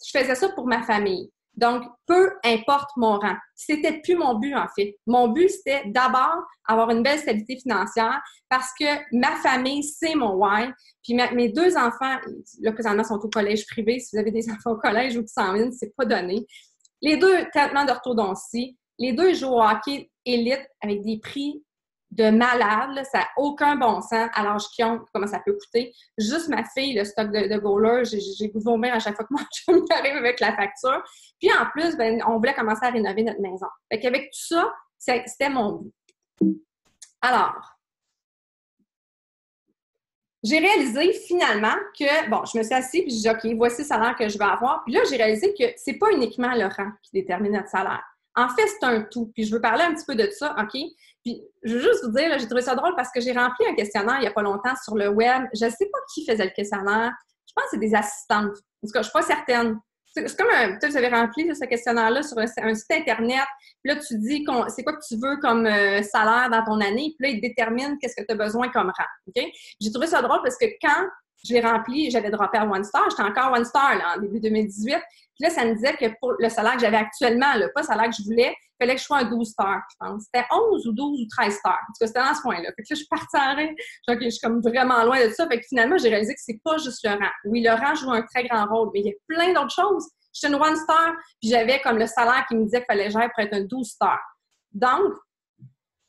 Je faisais ça pour ma famille. Donc, peu importe mon rang. C'était plus mon but, en fait. Mon but, c'était d'abord avoir une belle stabilité financière parce que ma famille, c'est mon why. Puis mes 2 enfants, là, présentement, sont au collège privé. Si vous avez des enfants au collège ou qui s'en viennent, c'est pas donné. Les 2, traitement d'orthodontie. Les 2 jouent au hockey élite avec des prix de malade, là, ça n'a aucun bon sens à l'âge qu'ils ont, comment ça peut coûter. Juste ma fille, le stock de goaler, j'ai goût de vomir à chaque fois que mon chum arrive avec la facture. Puis en plus, on voulait commencer à rénover notre maison. Fait qu'avec tout ça, c'était mon but. Alors, j'ai réalisé finalement que, je me suis assise puis j'ai dit, OK, voici le salaire que je vais avoir. Puis là, j'ai réalisé que c'est pas uniquement le rang qui détermine notre salaire. En fait, c'est un tout. Puis je veux parler un petit peu de ça, OK? Puis je veux juste vous dire, là, j'ai trouvé ça drôle parce que j'ai rempli un questionnaire il n'y a pas longtemps sur le web. Je ne sais pas qui faisait le questionnaire. Je pense que c'est des assistantes. En tout cas, je ne suis pas certaine. C'est comme vous avez rempli ce questionnaire-là sur un site Internet. Puis là, tu dis c'est quoi que tu veux comme salaire dans ton année. Puis là, il détermine qu'est-ce que tu as besoin comme rang. OK? J'ai trouvé ça drôle parce que quand je l'ai rempli, j'avais droppé à One Star. J'étais encore One Star là, en début 2018. Puis là, ça me disait que pour le salaire que j'avais actuellement, là, pas le salaire que je voulais, il fallait que je sois un 12 stars, je pense. C'était 11 ou 12 ou 13 stars. En tout cas, c'était dans ce point-là. Fait que là, je suis partie en rêve. Je suis comme vraiment loin de ça. Fait que finalement, j'ai réalisé que c'est pas juste le rang. Oui, le rang joue un très grand rôle, mais il y a plein d'autres choses. J'étais une 1 star, puis j'avais comme le salaire qui me disait qu'il fallait que j'aille pour être un 12 stars. Donc,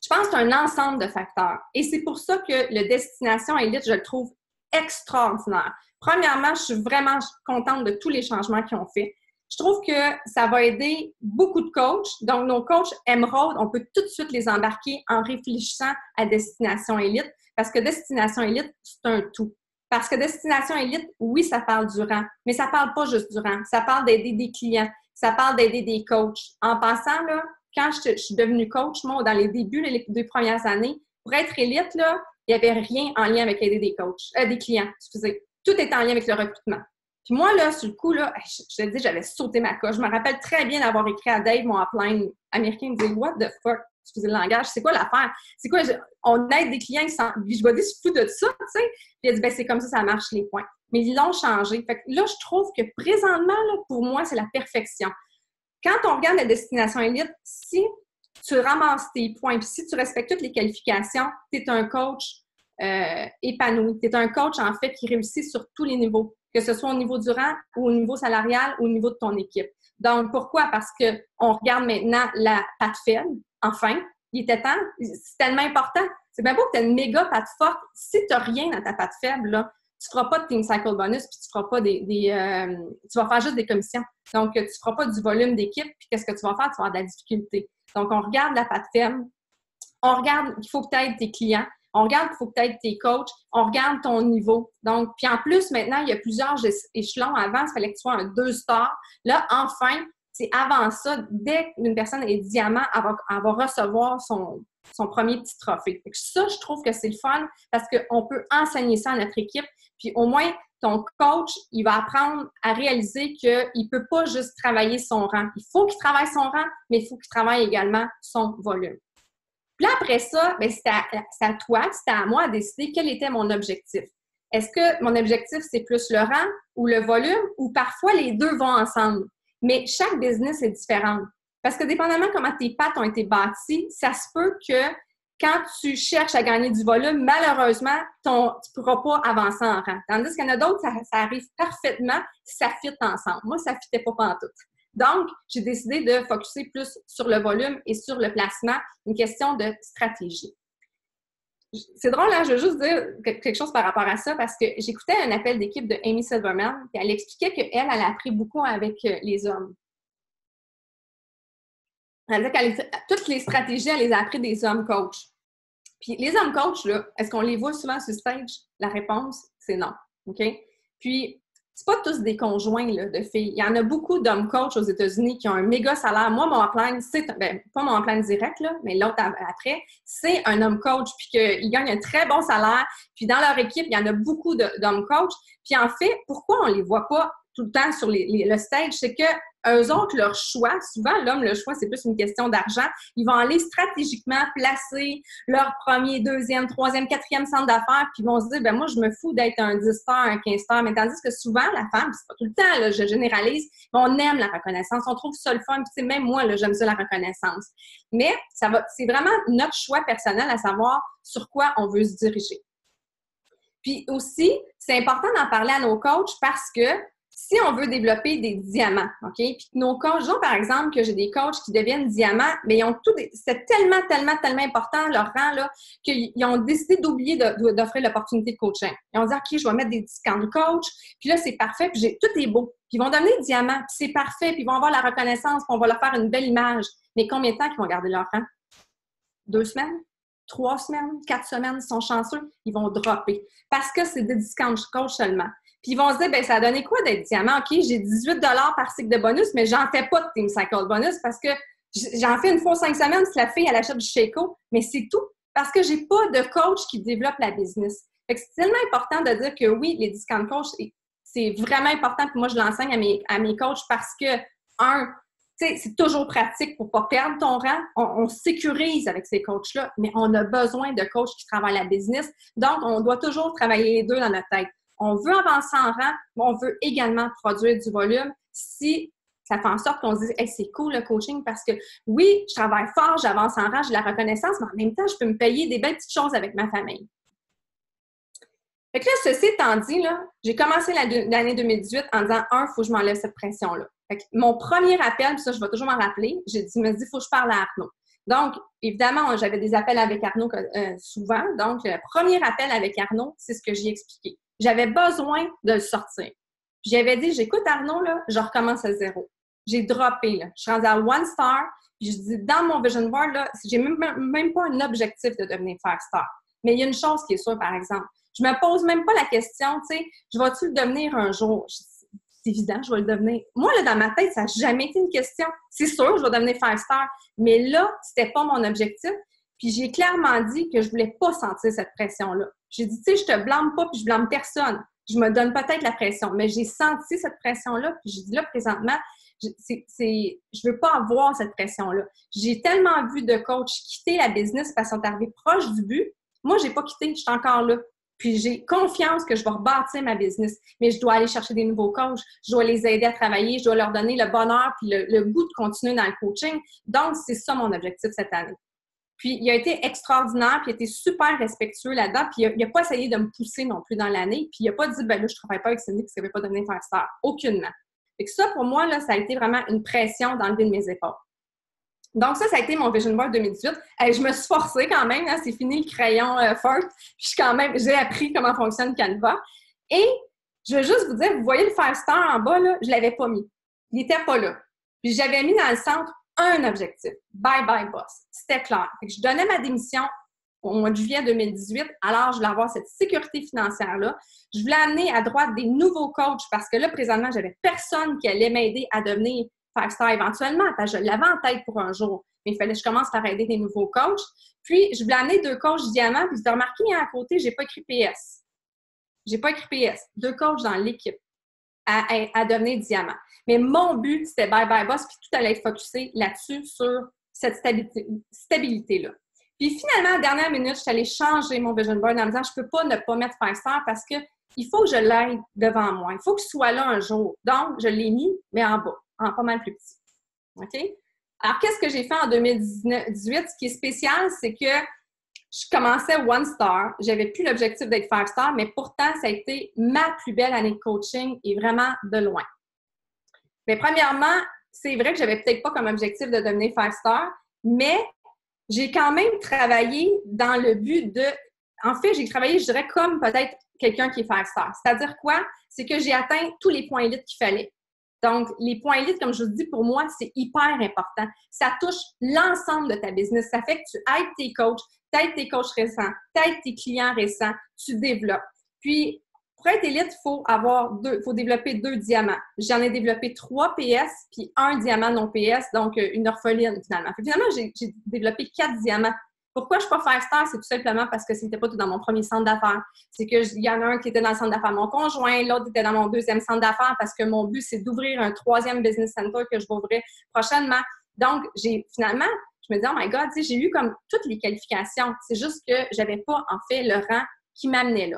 je pense que c'est un ensemble de facteurs. Et c'est pour ça que le Destination Élite, je le trouve extraordinaire. Premièrement, je suis vraiment contente de tous les changements qu'ils ont fait. Je trouve que ça va aider beaucoup de coachs. Donc, nos coachs Emerald, on peut tout de suite les embarquer en réfléchissant à Destination Élite parce que Destination Élite, c'est un tout. Parce que Destination Élite, oui, ça parle du rang, mais ça parle pas juste du rang. Ça parle d'aider des clients, ça parle d'aider des coachs. En passant, là, quand je suis devenue coach, moi, dans les débuts, les 2 premières années, pour être élite, là, il n'y avait rien en lien avec aider des clients, excusez. Tout était en lien avec le recrutement. Puis moi, là, sur le coup, là, je te dis, j'avais sauté ma coche. Je me rappelle très bien d'avoir écrit à Dave, mon upline américain, il me disait « What the fuck? » Excusez le langage. C'est quoi l'affaire? C'est quoi? On aide des clients qui sont... Puis je me dis, je fous de ça, tu sais. Puis il a dit, ben c'est comme ça marche les points. Mais ils l'ont changé. Fait que là, je trouve que présentement, là, pour moi, c'est la perfection. Quand on regarde la destination élite, si tu ramasses tes points, puis si tu respectes toutes les qualifications, tu es un coach épanoui. Tu es un coach, en fait, qui réussit sur tous les niveaux, que ce soit au niveau du rang ou au niveau salarial ou au niveau de ton équipe. Donc, pourquoi? Parce qu'on regarde maintenant la patte faible. Enfin, il était temps. C'est tellement important. C'est bien beau que tu aies une méga patte forte. Si tu n'as rien dans ta patte faible, là, tu ne feras pas de Team Cycle Bonus, puis tu feras pas tu vas faire juste des commissions. Donc, tu ne feras pas du volume d'équipe, puis qu'est-ce que tu vas faire? Tu vas avoir de la difficulté. Donc, on regarde la patte faible. On regarde qu'il faut que tu aides tes clients. On regarde qu'il faut que tu aides tes coachs. On regarde ton niveau. Donc, puis en plus, maintenant, il y a plusieurs échelons. Avant, il fallait que tu sois un 2 stars. Là, enfin, c'est avant ça, dès qu'une personne est diamant, elle va recevoir son premier petit trophée. Fait que ça, je trouve que c'est le fun parce qu'on peut enseigner ça à notre équipe. Puis au moins, ton coach, il va apprendre à réaliser qu'il ne peut pas juste travailler son rang. Il faut qu'il travaille son rang, mais il faut qu'il travaille également son volume. Puis là, après ça, bien, c'est à toi, c'est à moi de décider quel était mon objectif. Est-ce que mon objectif, c'est plus le rang ou le volume ou parfois les deux vont ensemble? Mais chaque business est différent. Parce que dépendamment comment tes pattes ont été bâties, ça se peut que quand tu cherches à gagner du volume, malheureusement, tu ne pourras pas avancer en rang. Tandis qu'il y en a d'autres, ça arrive parfaitement si ça fit ensemble. Moi, ça ne fitait pas pantoute. Donc, j'ai décidé de focusser plus sur le volume et sur le placement, une question de stratégie. C'est drôle, hein? Je veux juste dire quelque chose par rapport à ça parce que j'écoutais un appel d'équipe de Amy Silverman et elle expliquait qu'elle a appris beaucoup avec les hommes. Elle disait toutes les stratégies, elle les a appris des hommes coachs. Puis les hommes coachs, là, est-ce qu'on les voit souvent sur stage? La réponse, c'est non. OK? Puis, c'est pas tous des conjoints là, de filles. Il y en a beaucoup d'hommes coachs aux États-Unis qui ont un méga salaire. Moi, mon upline, pas mon upline direct, là, mais l'autre après, c'est un homme coach, puis qu'il gagne un très bon salaire. Puis dans leur équipe, il y en a beaucoup d'hommes coachs. Puis en fait, pourquoi on les voit pas tout le temps sur le stage? C'est que eux autres, leur choix, souvent, l'homme, le choix, c'est plus une question d'argent. Ils vont aller stratégiquement placer leur premier, deuxième, troisième, quatrième centre d'affaires, puis ils vont se dire, ben moi, je me fous d'être un 10 stars, un 15 stars. Mais tandis que souvent, la femme, c'est pas tout le temps, là, je généralise, mais on aime la reconnaissance, on trouve ça le fun, puis même moi, là, j'aime ça, la reconnaissance. Mais c'est vraiment notre choix personnel à savoir sur quoi on veut se diriger. Puis aussi, c'est important d'en parler à nos coachs parce que si on veut développer des diamants, OK? Puis nos coachs, disons par exemple que j'ai des coachs qui deviennent diamants, mais ils ont c'est tellement important leur rang, là, qu'ils ont décidé d'oublier d'offrir l'opportunité de coaching. Ils ont dit, OK, je vais mettre des discounts de coach, puis là, c'est parfait, puis tout est beau. Puis ils vont devenir diamants, puis c'est parfait, puis ils vont avoir la reconnaissance, puis on va leur faire une belle image. Mais combien de temps qu'ils vont garder leur rang? 2 semaines? 3 semaines? 4 semaines? Ils sont chanceux, ils vont dropper. Parce que c'est des discounts coach seulement. Puis ils vont se dire, bien, ça a donné quoi d'être diamant? OK, j'ai 18 $ par cycle de bonus, mais j'en fais pas de Team Cycle Bonus parce que j'en fais une fois 5 semaines si la fille, elle achète du Shaco, mais c'est tout. Parce que j'ai pas de coach qui développe la business. Fait que c'est tellement important de dire que oui, les discount coach, c'est vraiment important. Puis moi, je l'enseigne à mes coachs parce que, c'est toujours pratique pour pas perdre ton rang. On sécurise avec ces coachs-là, mais on a besoin de coachs qui travaillent la business. Donc, on doit toujours travailler les deux dans notre tête. On veut avancer en rang, mais on veut également produire du volume si ça fait en sorte qu'on se dise hey, c'est cool le coaching parce que oui, je travaille fort, j'avance en rang, j'ai la reconnaissance, mais en même temps, je peux me payer des belles petites choses avec ma famille. Fait que là, ceci étant dit, là, j'ai commencé l'année 2018 en disant il faut que je m'enlève cette pression-là. Fait que mon premier appel, puis ça, je vais toujours m'en rappeler, me dit il faut que je parle à Arnaud. Donc, évidemment, j'avais des appels avec Arnaud souvent. Donc, le premier appel avec Arnaud, c'est ce que j'ai expliqué. J'avais besoin de le sortir. Puis j'avais dit, j'écoute Arnaud, là, je recommence à 0. J'ai droppé, là. Je suis rendue à 1 star. Puis je dis, dans mon vision board, là, j'ai même pas un objectif de devenir 5 star. Mais il y a une chose qui est sûre, par exemple. Je me pose même pas la question, tu sais, je vais-tu le devenir un jour? C'est évident, je vais le devenir. Moi, là, dans ma tête, ça n'a jamais été une question. C'est sûr, je vais devenir 5 star. Mais là, c'était pas mon objectif. Puis j'ai clairement dit que je voulais pas sentir cette pression-là. J'ai dit, tu sais, je te blâme pas, puis je blâme personne. Je me donne peut-être la pression, mais j'ai senti cette pression-là, puis j'ai dit là, présentement, je veux pas avoir cette pression-là. J'ai tellement vu de coachs quitter la business parce qu'ils sont arrivés proches du but. Moi, j'ai pas quitté, je suis encore là. Puis j'ai confiance que je vais rebâtir ma business, mais je dois aller chercher des nouveaux coachs, je dois les aider à travailler, je dois leur donner le bonheur puis le goût de continuer dans le coaching. Donc, c'est ça mon objectif cette année. Puis, il a été extraordinaire, puis il a été super respectueux là-dedans, puis il n'a pas essayé de me pousser non plus dans l'année, puis il n'a pas dit, ben là, je ne travaille pas avec Cindy parce qu'elle ne veut pas devenir faire star. Aucunement. Fait que ça, pour moi, là, ça a été vraiment une pression d'enlever de mes épaules. Donc, ça a été mon Vision Board 2018. Je me suis forcée quand même, hein, c'est fini le crayon fort, puis j'ai appris comment fonctionne Canva. Et je veux juste vous dire, vous voyez le 5 star en bas, là, je ne l'avais pas mis. Il n'était pas là. Puis j'avais mis dans le centre un objectif. Bye bye boss. C'était clair. Fait que je donnais ma démission au mois de juillet 2018. Alors, je voulais avoir cette sécurité financière-là. Je voulais amener à droite des nouveaux coachs parce que là, présentement, j'avais personne qui allait m'aider à devenir 5 star éventuellement. Parce que je l'avais en tête pour un jour. Mais il fallait que je commence par aider des nouveaux coachs. Puis, je voulais amener 2 coachs diamants. Puis, vous avez remarqué, à côté, j'ai pas écrit PS. J'ai pas écrit PS. 2 coachs dans l'équipe à devenir diamant. Mais mon but, c'était bye bye boss, puis tout allait être focusé là-dessus, sur cette stabilité-là. Puis finalement, à la dernière minute, je suis allée changer mon vision board en me disant, je ne peux pas ne pas mettre 5 stars parce qu'il faut que je l'aide devant moi. Il faut que je sois là un jour. Donc, je l'ai mis, mais en bas, en pas mal plus petit. OK? Alors, qu'est-ce que j'ai fait en 2018? Ce qui est spécial, c'est que je commençais one star. J'avais plus l'objectif d'être 5 star, mais pourtant, ça a été ma plus belle année de coaching et vraiment de loin. Mais premièrement, c'est vrai que j'avais peut-être pas comme objectif de devenir 5 star, mais j'ai quand même travaillé dans le but de... En fait, j'ai travaillé, je dirais, comme peut-être quelqu'un qui est 5 star. C'est-à-dire quoi? C'est que j'ai atteint tous les points élites qu'il fallait. Donc, les points élites, comme je vous dis, pour moi, c'est hyper important. Ça touche l'ensemble de ta business. Ça fait que tu aides tes coachs, tu aides tes coachs récents, tu aides tes clients récents, tu développes. Puis, pour être élite, il faut développer 2 diamants. J'en ai développé 3 PS, puis 1 diamant non PS, donc une orpheline finalement. Puis, finalement, j'ai développé 4 diamants. Pourquoi je ne suis pas 5 star? C'est tout simplement parce que ce n'était pas tout dans mon premier centre d'affaires. C'est qu'il y en a un qui était dans le centre d'affaires mon conjoint, l'autre était dans mon 2e centre d'affaires parce que mon but, c'est d'ouvrir un 3e business center que je vais ouvrir prochainement. Donc, finalement, je me dis, oh my God, j'ai eu comme toutes les qualifications. C'est juste que je n'avais pas, en fait, le rang qui m'amenait là.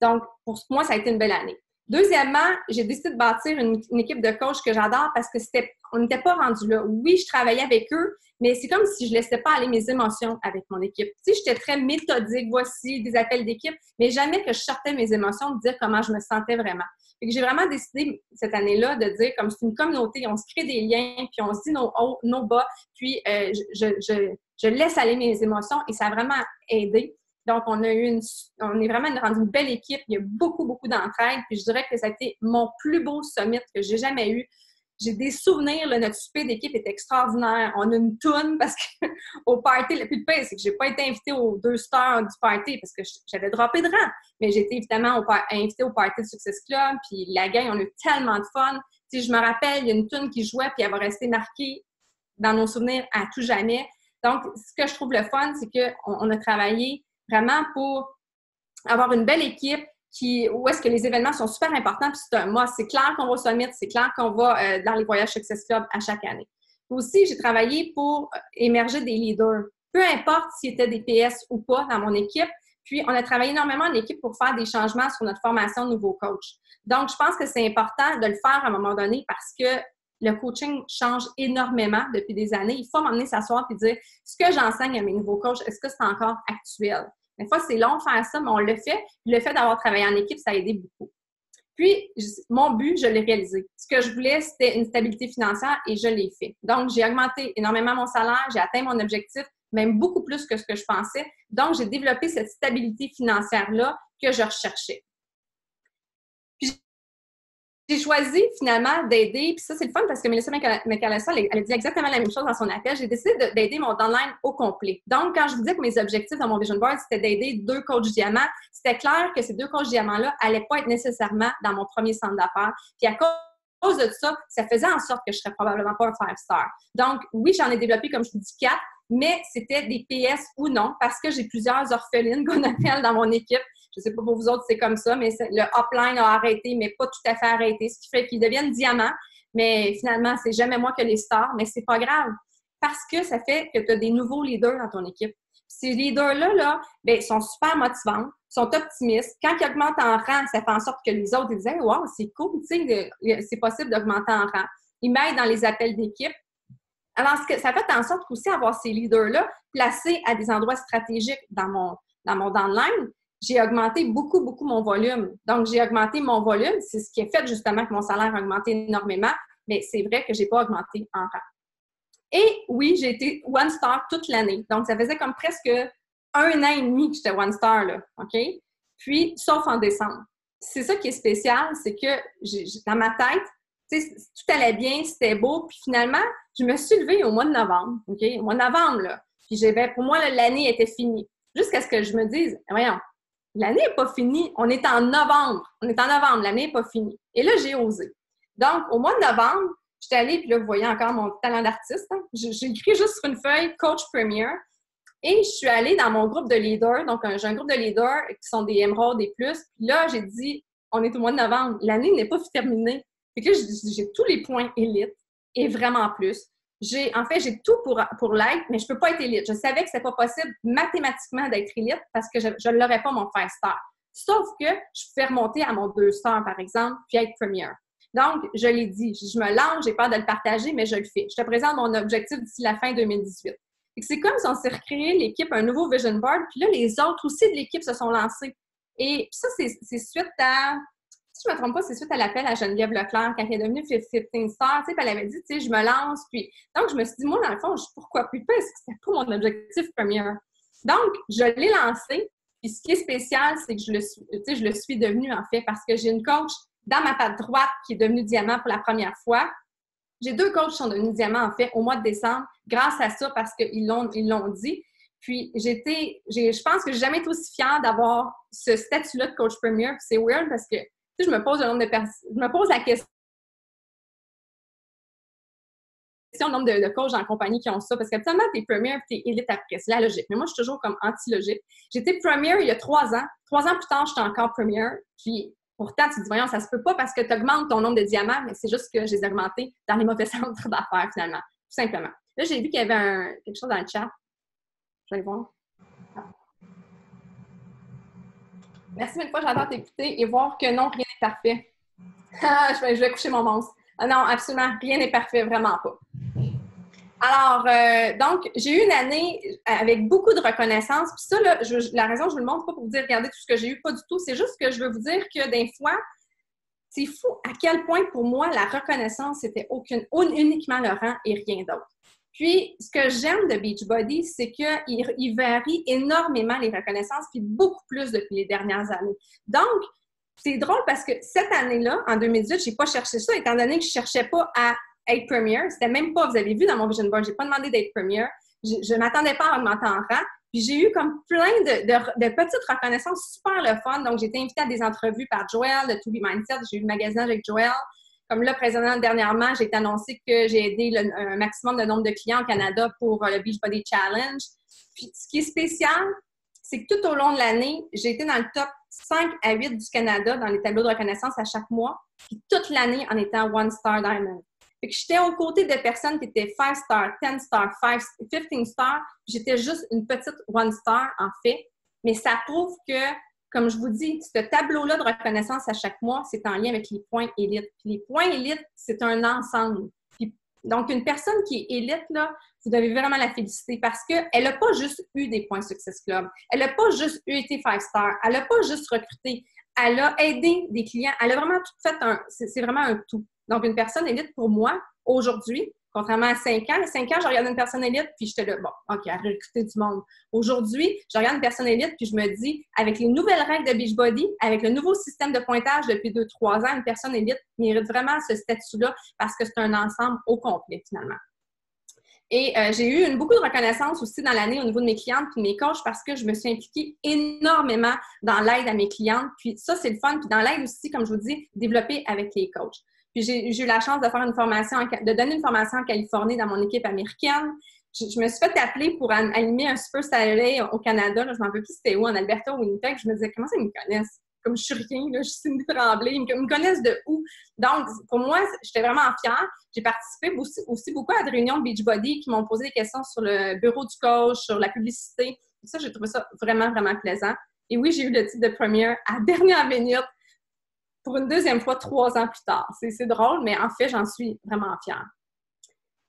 Donc, pour moi, ça a été une belle année. Deuxièmement, j'ai décidé de bâtir une équipe de coachs que j'adore parce que on n'était pas rendu là. Oui, je travaillais avec eux, mais c'est comme si je ne laissais pas aller mes émotions avec mon équipe. Tu sais, j'étais très méthodique, voici des appels d'équipe, mais jamais que je sortais mes émotions, de dire comment je me sentais vraiment. Fait que j'ai vraiment décidé cette année-là de dire, comme c'est une communauté, on se crée des liens, puis on se dit nos hauts, nos bas, puis je laisse aller mes émotions et ça a vraiment aidé. Donc, on est vraiment rendu une belle équipe. Il y a beaucoup, beaucoup d'entraide. Puis, je dirais que ça a été mon plus beau summit que j'ai jamais eu. J'ai des souvenirs. Là, notre souper d'équipe est extraordinaire. On a une toune parce qu'au party, le plus de pire, c'est que j'ai pas été invitée aux 2 stars du party parce que j'avais droppé de rang. Mais j'ai été évidemment invitée au party de Success Club. Puis, la gang, on a eu tellement de fun. Tu sais, je me rappelle, il y a une toune qui jouait puis elle va rester marquée dans nos souvenirs à tout jamais. Donc, ce que je trouve le fun, c'est qu'on a travaillé vraiment pour avoir une belle équipe où est-ce que les événements sont super importants. Puis c'est clair qu'on va au Summit, c'est clair qu'on va dans les voyages Success Club à chaque année. Aussi, j'ai travaillé pour émerger des leaders. Peu importe s'ils étaient des PS ou pas dans mon équipe. Puis, on a travaillé énormément en équipe pour faire des changements sur notre formation de nouveaux coachs. Donc, je pense que c'est important de le faire à un moment donné parce que le coaching change énormément depuis des années. Il faut m'emmener s'asseoir et dire ce que j'enseigne à mes nouveaux coachs, est-ce que c'est encore actuel? Des fois, c'est long de faire ça, mais on le fait. Le fait d'avoir travaillé en équipe, ça a aidé beaucoup. Puis, mon but, je l'ai réalisé. Ce que je voulais, c'était une stabilité financière et je l'ai fait. Donc, j'ai augmenté énormément mon salaire, j'ai atteint mon objectif, même beaucoup plus que ce que je pensais. Donc, j'ai développé cette stabilité financière-là que je recherchais. J'ai choisi finalement d'aider, puis ça c'est le fun parce que Melissa McAllister, elle a dit exactement la même chose dans son appel. J'ai décidé d'aider mon downline au complet. Donc, quand je vous disais que mes objectifs dans mon Vision Board, c'était d'aider 2 coachs diamants, c'était clair que ces 2 coachs diamants-là n'allaient pas être nécessairement dans mon premier centre d'affaires. Puis à cause de ça, ça faisait en sorte que je ne serais probablement pas un 5 star. Donc, oui, j'en ai développé, comme je vous dis, 4, mais c'était des PS ou non, parce que j'ai plusieurs orphelines qu'on appelle dans mon équipe. Je ne sais pas pour vous autres, c'est comme ça, mais le upline a arrêté, mais pas tout à fait arrêté, ce qui fait qu'ils deviennent diamants. Mais finalement, c'est jamais moi que les stars, mais c'est pas grave. Parce que ça fait que tu as des nouveaux leaders dans ton équipe. Ces leaders-là, ben, sont super motivants, sont optimistes. Quand ils augmentent en rang, ça fait en sorte que les autres ils disent hey, « Wow, c'est cool, tu sais, c'est possible d'augmenter en rang. » Ils m'aident dans les appels d'équipe. Alors, ça fait en sorte qu'aussi avoir ces leaders-là placés à des endroits stratégiques dans mon downline, j'ai augmenté beaucoup, beaucoup mon volume. Donc, j'ai augmenté mon volume. C'est ce qui a fait justement que mon salaire a augmenté énormément, mais c'est vrai que je n'ai pas augmenté en rang. Et oui, j'ai été One Star toute l'année. Donc, ça faisait comme presque 1 an et demi que j'étais One Star, là, OK? Puis, sauf en décembre. C'est ça qui est spécial, c'est que dans ma tête, tu sais, tout allait bien, c'était beau. Puis finalement, je me suis levée au mois de novembre, OK? Au mois de novembre, là. Puis pour moi, là, l'année était finie. Jusqu'à ce que je me dise, voyons, l'année n'est pas finie. On est en novembre. L'année n'est pas finie. Et là, j'ai osé. Donc, au mois de novembre, j'étais allée, puis là, vous voyez encore mon talent d'artiste. Hein? J'ai écrit juste sur une feuille « Coach Premier ». Et je suis allée dans mon groupe de leaders. Donc, j'ai un groupe de leaders qui sont des Emerald et plus. Puis là, j'ai dit, on est au mois de novembre. L'année n'est pas terminée. Fait que là, j'ai tous les points élites et vraiment plus. J'ai tout pour l'être, mais je ne peux pas être élite. Je savais que ce n'était pas possible mathématiquement d'être élite parce que je ne l'aurais pas mon 5 star. Sauf que je pouvais remonter à mon 2 stars, par exemple, puis être première. Donc, je l'ai dit, je me lance, j'ai peur de le partager, mais je le fais. Je te présente mon objectif d'ici la fin 2018. C'est comme si on s'est recréé l'équipe, un nouveau vision board, puis là, les autres aussi de l'équipe se sont lancés. Et ça, c'est suite à... Si je ne me trompe pas, c'est suite à l'appel à Geneviève Leclerc quand elle est devenue 15 Star, tu sais, elle avait dit, tu sais, je me lance, puis... Donc, je me suis dit, moi, dans le fond, pourquoi plus? Parce que c'était pas mon objectif premier. Donc, je l'ai lancé, puis ce qui est spécial, c'est que je le suis devenue, en fait, parce que j'ai une coach dans ma patte droite qui est devenue diamant pour la première fois. J'ai 2 coachs qui sont devenus diamants, en fait, au mois de décembre, grâce à ça, parce qu'ils l'ont dit. Puis, je pense que je n'ai jamais été aussi fière d'avoir ce statut-là de coach premier. Puis c'est weird parce que, tu sais, je me pose la question le nombre de coachs en compagnie qui ont ça. Parce qu'habituellement, tu es premier et tu es élite après. C'est la logique. Mais moi, je suis toujours comme anti-logique. J'étais premier il y a 3 ans. 3 ans plus tard, j'étais encore premier. Puis, pourtant, tu te dis, voyons, ça se peut pas parce que tu augmentes ton nombre de diamants, mais c'est juste que je les ai augmentés dans les mauvais centres d'affaires, finalement. Tout simplement. Là, j'ai vu qu'il y avait quelque chose dans le chat. Je vais aller voir. Ah. Merci mille fois, j'adore t'écouter et voir que non, rien n'est parfait. Je vais coucher mon monstre. Ah non, absolument, rien n'est parfait, vraiment pas. Alors, donc, j'ai eu une année avec beaucoup de reconnaissance. Puis ça, là, la raison, je vous le montre pas pour vous dire, regardez tout ce que j'ai eu, pas du tout. C'est juste que je veux vous dire que des fois, c'est fou à quel point, pour moi, la reconnaissance, c'était uniquement le rang et rien d'autre. Puis, ce que j'aime de Beachbody, c'est qu'il varie énormément les reconnaissances, puis beaucoup plus depuis les dernières années. Donc, c'est drôle parce que cette année-là, en 2018, je n'ai pas cherché ça, étant donné que je ne cherchais pas à être première. C'était même pas, vous avez vu dans mon vision board, je n'ai pas demandé d'être première. Je ne m'attendais pas à augmenter en rang. Puis j'ai eu comme plein de petites reconnaissances super le fun. Donc, j'ai été invitée à des entrevues par Joël de To Be Mindset. J'ai eu le magasinage avec Joël. Comme là, présentement, dernièrement, j'ai été annoncé que j'ai aidé un maximum de nombre de clients au Canada pour le Beachbody Challenge. Puis, ce qui est spécial, c'est que tout au long de l'année, j'ai été dans le top 5 à 8 du Canada dans les tableaux de reconnaissance à chaque mois, puis toute l'année en étant One Star Diamond. Fait que j'étais aux côtés de personnes qui étaient 5 stars, 10 stars, 15 stars, puis j'étais juste une petite One Star, en fait. Mais ça prouve que, comme je vous dis, ce tableau-là de reconnaissance à chaque mois, c'est en lien avec les points élites. Puis les points élites, c'est un ensemble. Puis, donc, une personne qui est élite, là, vous devez vraiment la féliciter parce qu'elle n'a pas juste eu des points Success Club. Elle n'a pas juste été 5 stars. Elle n'a pas juste recruté. Elle a aidé des clients. Elle a vraiment tout fait. C'est vraiment un tout. Donc, une personne élite, pour moi, aujourd'hui, contrairement à 5 ans, 5 ans, je regardais une personne élite, puis j'étais là, bon, OK, elle a recruté du monde. Aujourd'hui, je regarde une personne élite, puis je me dis, avec les nouvelles règles de Beachbody, avec le nouveau système de pointage depuis 2-3 ans, une personne élite mérite vraiment ce statut-là parce que c'est un ensemble au complet, finalement. Et j'ai eu beaucoup de reconnaissance aussi dans l'année au niveau de mes clientes et de mes coachs parce que je me suis impliquée énormément dans l'aide à mes clientes. Puis ça, c'est le fun. Puis dans l'aide aussi, comme je vous dis, développer avec les coachs. Puis j'ai eu la chance de faire de donner une formation en Californie dans mon équipe américaine. je me suis fait appeler pour animer un Super Saturday au Canada. Là, je m'en rappelle plus c'était où, en Alberta ou Winnipeg. Je me disais, comment ça, ils me connaissent? Comme je suis rien, là, je suis Cindy Tremblay. Ils me connaissent de où? Donc, pour moi, j'étais vraiment fière. J'ai participé aussi beaucoup à des réunions de Beachbody qui m'ont posé des questions sur le bureau du coach, sur la publicité. Et ça, j'ai trouvé ça vraiment, vraiment plaisant. Et oui, j'ai eu le titre de première à la dernière minute pour une deuxième fois 3 ans plus tard. C'est drôle, mais en fait, j'en suis vraiment fière.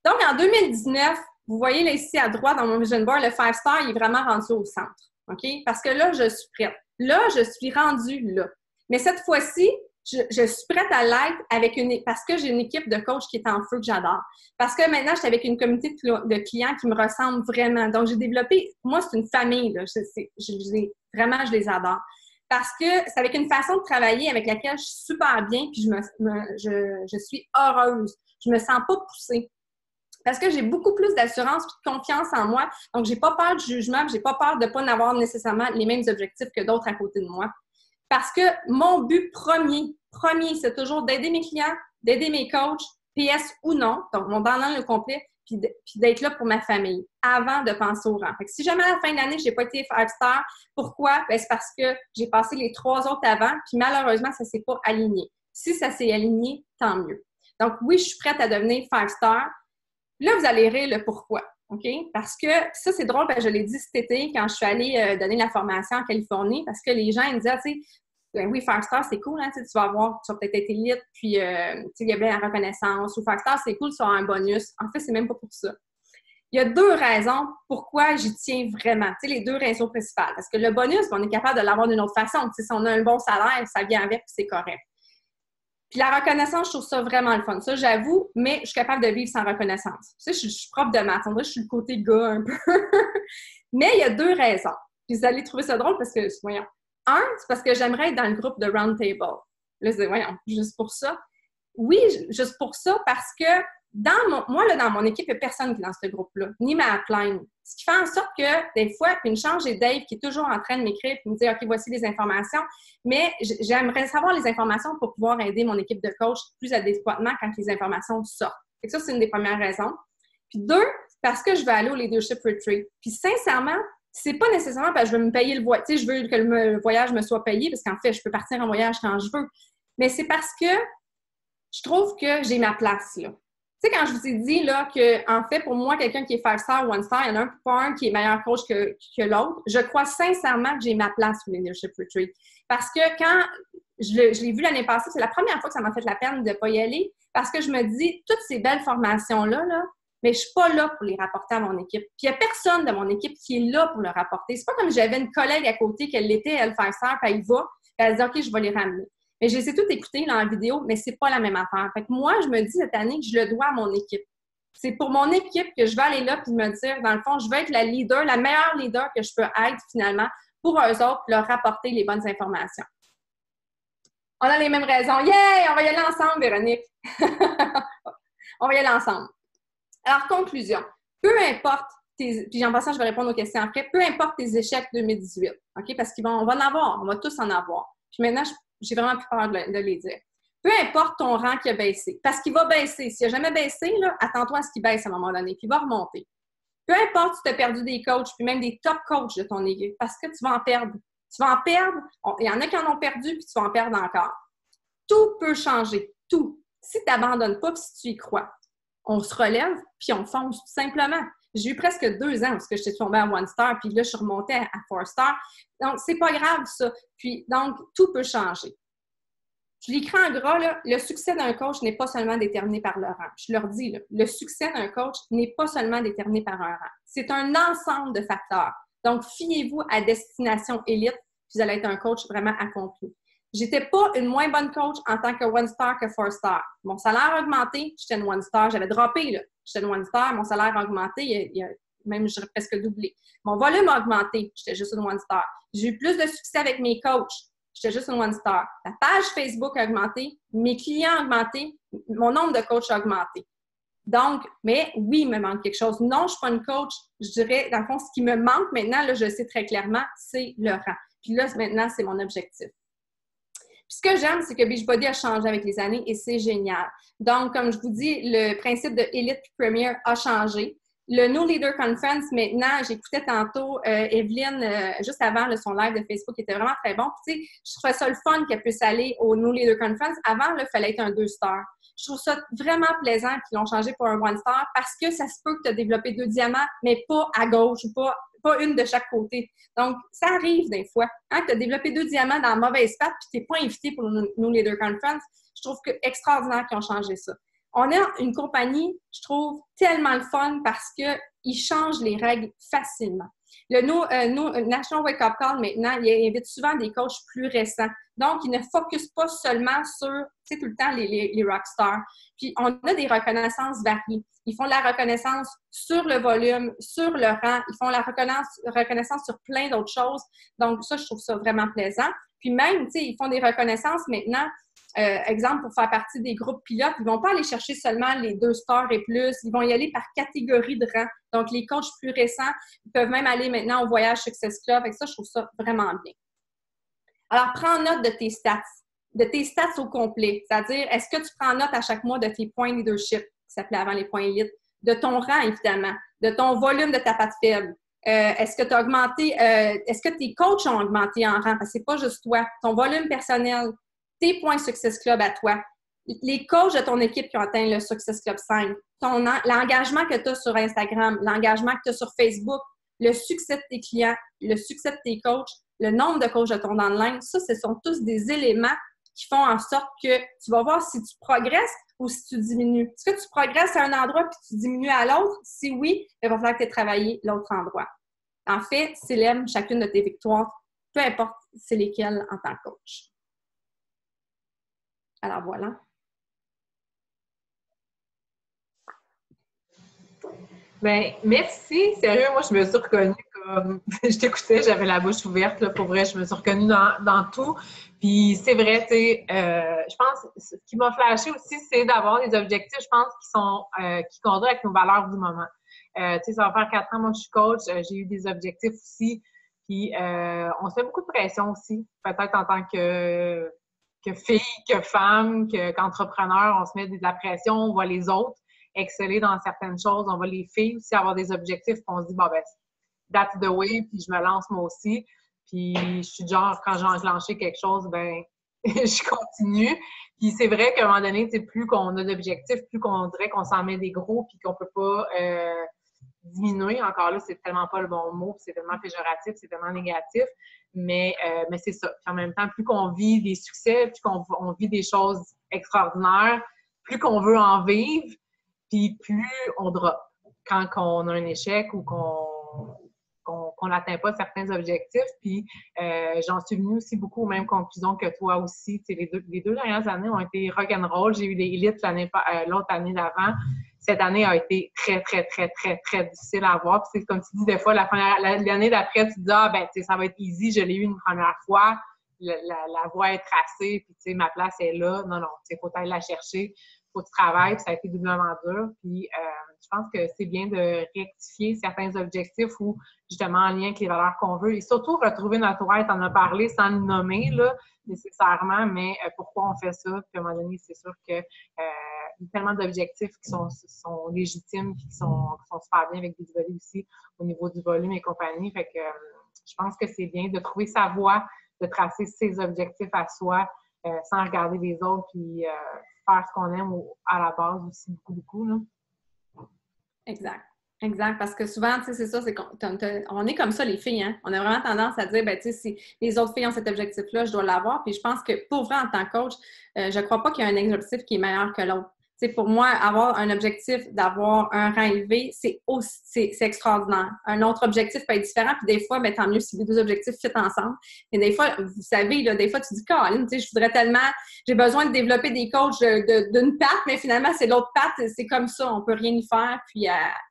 Donc, en 2019, vous voyez là, ici à droite dans mon vision board, le 5 star, il est vraiment rendu au centre. OK? Parce que là, je suis prête. Là, je suis rendue là. Mais cette fois-ci, je suis prête à l'être parce que j'ai une équipe de coach qui est en feu que j'adore. Parce que maintenant, je suis avec une communauté de clients qui me ressemblent vraiment. Donc, j'ai développé, moi, c'est une famille. Là. Vraiment, je les adore. Parce que c'est avec une façon de travailler avec laquelle je suis super bien, puis je suis heureuse. Je me sens pas poussée. Parce que j'ai beaucoup plus d'assurance et de confiance en moi. Donc, j'ai pas peur du jugement, j'ai pas peur de pas n'avoir nécessairement les mêmes objectifs que d'autres à côté de moi. Parce que mon but premier, c'est toujours d'aider mes clients, d'aider mes coachs, PS ou non, donc mon dans le complet, puis d'être là pour ma famille, avant de penser au rang. Fait que si jamais à la fin de l'année, j'ai pas été 5 star, pourquoi? Ben, c'est parce que j'ai passé les 3 autres avant, puis malheureusement, ça s'est pas aligné. Si ça s'est aligné, tant mieux. Donc, oui, je suis prête à devenir 5 star. Là, vous allez rire le pourquoi, OK? Parce que ça, c'est drôle, parce que je l'ai dit cet été quand je suis allée donner la formation en Californie, parce que les gens, ils me disaient, tu sais, ben oui, 5 star, c'est cool, hein, tu vas peut-être être élite, puis il y a bien la reconnaissance, ou 5 star, c'est cool, tu vas avoir un bonus. En fait, c'est même pas pour ça. Il y a 2 raisons pourquoi j'y tiens vraiment, tu sais, les 2 raisons principales. Parce que le bonus, on est capable de l'avoir d'une autre façon. Tu sais, si on a un bon salaire, ça vient avec, puis c'est correct. Puis la reconnaissance, je trouve ça vraiment le fun. Ça, j'avoue, mais je suis capable de vivre sans reconnaissance. Tu sais, je suis prof de maths. En vrai, je suis le côté gars un peu. Mais il y a 2 raisons. Puis vous allez trouver ça drôle parce que, voyons, c'est parce que j'aimerais être dans le groupe de Round Table. Là, c'est, voyons, juste pour ça. Oui, juste pour ça, parce que moi, dans mon équipe, il n'y a personne qui est dans ce groupe-là, ni ma upline. Ce qui fait en sorte que, des fois, puis une chance, j'ai Dave qui est toujours en train de m'écrire et me dire, OK, voici les informations, mais j'aimerais savoir les informations pour pouvoir aider mon équipe de coach plus adéquatement quand les informations sortent. Et ça, c'est une des premières raisons. Puis 2, parce que je veux aller au Leadership Retreat. Puis sincèrement, c'est pas nécessairement parce que je veux me payer le voyage. Tu sais, je veux que le voyage me soit payé parce qu'en fait, je peux partir en voyage quand je veux. Mais c'est parce que je trouve que j'ai ma place, là. Tu sais, quand je vous ai dit, là, que, en fait, pour moi, quelqu'un qui est 5 star ou 1 star, il y en a pas un qui est meilleur coach que l'autre. Je crois sincèrement que j'ai ma place au Leadership Retreat. Parce que quand je l'ai vu l'année passée, c'est la première fois que ça m'a fait la peine de ne pas y aller, parce que je me dis, toutes ces belles formations-là, là, mais je ne suis pas là pour les rapporter à mon équipe. Puis il n'y a personne de mon équipe qui est là pour le rapporter. C'est pas comme j'avais une collègue à côté qu'elle l'était, elle 5 star, puis elle y va, puis elle se dit, OK, je vais les ramener. Mais je les ai toutes écoutées là, en vidéo, mais c'est pas la même affaire. Fait que moi, je me dis cette année que je le dois à mon équipe. C'est pour mon équipe que je vais aller là puis me dire, dans le fond, je vais être la meilleure leader que je peux être finalement pour eux autres, leur rapporter les bonnes informations. On a les mêmes raisons. Yeah! On va y aller ensemble, Véronique. On va y aller ensemble. Alors, conclusion. Peu importe puis en passant, je vais répondre aux questions après. Peu importe tes échecs 2018, OK? Parce qu'on va en avoir. On va tous en avoir. Puis maintenant, j'ai vraiment plus peur de les dire. Peu importe ton rang qui a baissé, parce qu'il va baisser. S'il n'a jamais baissé, là, attends-toi à ce qu'il baisse à un moment donné, puis il va remonter. Peu importe si tu as perdu des coachs, puis même des top coachs de ton équipe, parce que tu vas en perdre. Tu vas en perdre. Il y en a qui en ont perdu, puis tu vas en perdre encore. Tout peut changer. Tout. Si tu n'abandonnes pas, puis si tu y crois, on se relève, puis on fonce tout simplement. J'ai eu presque 2 ans parce que j'étais tombée à 1 star, puis là, je suis remontée à 4 star. Donc, c'est pas grave, ça. Puis, donc, tout peut changer. Je l'écris en gras, là, le succès d'un coach n'est pas seulement déterminé par le rang. Je leur dis, là, le succès d'un coach n'est pas seulement déterminé par un rang. C'est un ensemble de facteurs. Donc, fiez-vous à destination élite, puis vous allez être un coach vraiment accompli. J'étais pas une moins bonne coach en tant que 1 star que 4 star. Mon salaire a augmenté, j'étais une 1 star. J'avais droppé, là. J'étais une 1 star, mon salaire a augmenté, même j'aurais presque doublé. Mon volume a augmenté, j'étais juste une 1 star. J'ai eu plus de succès avec mes coachs, j'étais juste une 1 star. La page Facebook a augmenté, mes clients ont augmenté, mon nombre de coachs a augmenté. Donc, mais oui, il me manque quelque chose. Non, je ne suis pas une coach. Je dirais, dans le fond, ce qui me manque maintenant, là, je le sais très clairement, c'est le rang. Puis là, maintenant, c'est mon objectif. Puis ce que j'aime, c'est que Beachbody a changé avec les années et c'est génial. Donc, comme je vous dis, le principe de Elite Premier a changé. Le New Leader Conference, maintenant, j'écoutais tantôt Evelyne, juste avant son live de Facebook, qui était vraiment très bon. Puis, tu sais, je trouvais ça le fun qu'elle puisse aller au New Leader Conference. Avant, il fallait être un 2 stars. Je trouve ça vraiment plaisant qu'ils l'ont changé pour un 1 star parce que ça se peut que tu as développé 2 diamants, mais pas à gauche ou pas une de chaque côté. Donc, ça arrive des fois. Hein, que tu as développé 2 diamants dans la mauvaise patte puis tu n'es pas invité pour le New Leader Conference. Je trouve que extraordinaire qu'ils ont changé ça. On a une compagnie, je trouve, tellement le fun parce qu'ils changent les règles facilement. Le National Wake Up Call, maintenant, il invite souvent des coachs plus récents. Donc, ils ne focusent pas seulement sur, tu sais, tout le temps les rockstars. Puis, on a des reconnaissances variées. Ils font la reconnaissance sur le volume, sur le rang. Ils font la reconnaissance sur plein d'autres choses. Donc, ça, je trouve ça vraiment plaisant. Puis même, tu sais, ils font des reconnaissances maintenant. Exemple, pour faire partie des groupes pilotes, ils ne vont pas aller chercher seulement les 2 stars et plus, ils vont y aller par catégorie de rang. Donc, les coachs plus récents, ils peuvent même aller maintenant au Voyage Success Club. Et ça, je trouve ça vraiment bien. Alors, prends note de tes stats au complet. C'est-à-dire, est-ce que tu prends note à chaque mois de tes points leadership, qui s'appelait avant les points élite, de ton rang, évidemment, de ton volume de ta patte faible. Est-ce que tu as augmenté, est-ce que tes coachs ont augmenté en rang? Parce que c'est pas juste toi. Ton volume personnel, tes points Success Club à toi, les coachs de ton équipe qui ont atteint le Success Club 5, l'engagement que tu as sur Instagram, l'engagement que tu as sur Facebook, le succès de tes clients, le succès de tes coachs, le nombre de coachs de ton online, ça, ce sont tous des éléments qui font en sorte que tu vas voir si tu progresses ou si tu diminues. Est-ce que tu progresses à un endroit puis tu diminues à l'autre? Si oui, il va falloir que tu aies travaillé l'autre endroit. En fait, célèbre chacune de tes victoires, peu importe c'est lesquelles en tant que coach. Alors voilà. Bien, merci. Sérieux, moi, je me suis reconnue comme. Je t'écoutais, j'avais la bouche ouverte, là, pour vrai. Je me suis reconnue dans tout. Puis c'est vrai, tu sais, je pense, ce qui m'a flashé aussi, c'est d'avoir des objectifs, je pense, qui conduisent avec nos valeurs du moment. Tu sais, ça va faire 4 ans, moi, je suis coach. J'ai eu des objectifs aussi. Puis on se fait beaucoup de pression aussi, peut-être en tant que fille, que femme, qu'entrepreneur, on se met de la pression, on voit les autres exceller dans certaines choses. On va les filles aussi avoir des objectifs, puis on se dit, bon, ben, that's the way, puis je me lance moi aussi. Puis je suis du genre, quand j'ai enclenché quelque chose, ben, je continue. Puis c'est vrai qu'à un moment donné, plus qu'on a d'objectifs, plus qu'on dirait qu'on s'en met des gros, puis qu'on peut pas diminuer. Encore là, c'est tellement pas le bon mot, c'est tellement péjoratif, c'est tellement négatif. Mais c'est ça. Puis en même temps, plus qu'on vit des succès, plus qu'on vit des choses extraordinaires, plus qu'on veut en vivre, puis plus on drop quand on a un échec ou qu'on n'atteint pas certains objectifs. Puis j'en suis venue aussi beaucoup aux mêmes conclusions que toi aussi. Les deux dernières années ont été rock'n'roll. J'ai eu des élites l'autre année d'avant. Cette année a été très, très, très, très, très difficile à avoir. Puis c'est comme tu dis, des fois, l'année d'après, tu te dis, ah, ben, tu sais, ça va être easy, je l'ai eu une première fois. La voie est tracée, puis tu sais, ma place est là. Non, tu sais, faut aller la chercher. Faut que tu travailles, puis ça a été doublement dur. Puis je pense que c'est bien de rectifier certains objectifs ou justement en lien avec les valeurs qu'on veut. Et surtout, retrouver notre why, t'en as parlé sans le nommer, là, nécessairement, mais pourquoi on fait ça? Puis à un moment donné, c'est sûr que il y a tellement d'objectifs qui sont légitimes et qui sont super bien avec des volets aussi au niveau du volume et compagnie. Fait que je pense que c'est bien de trouver sa voie, de tracer ses objectifs à soi sans regarder les autres, puis faire ce qu'on aime à la base aussi, beaucoup, là. Exact. Exact. Parce que souvent, tu sais, c'est ça, c'est on est comme ça, les filles, hein? On a vraiment tendance à dire, ben, tu sais, si les autres filles ont cet objectif-là, je dois l'avoir. Puis je pense que pour vrai, en tant que coach, je ne crois pas qu'il y a un objectif qui est meilleur que l'autre. Tu sais, pour moi, avoir un objectif d'avoir un rang élevé, c'est extraordinaire. Un autre objectif peut être différent, puis des fois, ben, tant mieux si les deux objectifs fit ensemble. Et des fois, vous savez, là, des fois, tu dis, Caroline, tu sais, je voudrais tellement, j'ai besoin de développer des coachs d'une patte, mais finalement, c'est l'autre patte, c'est comme ça, on peut rien y faire, puis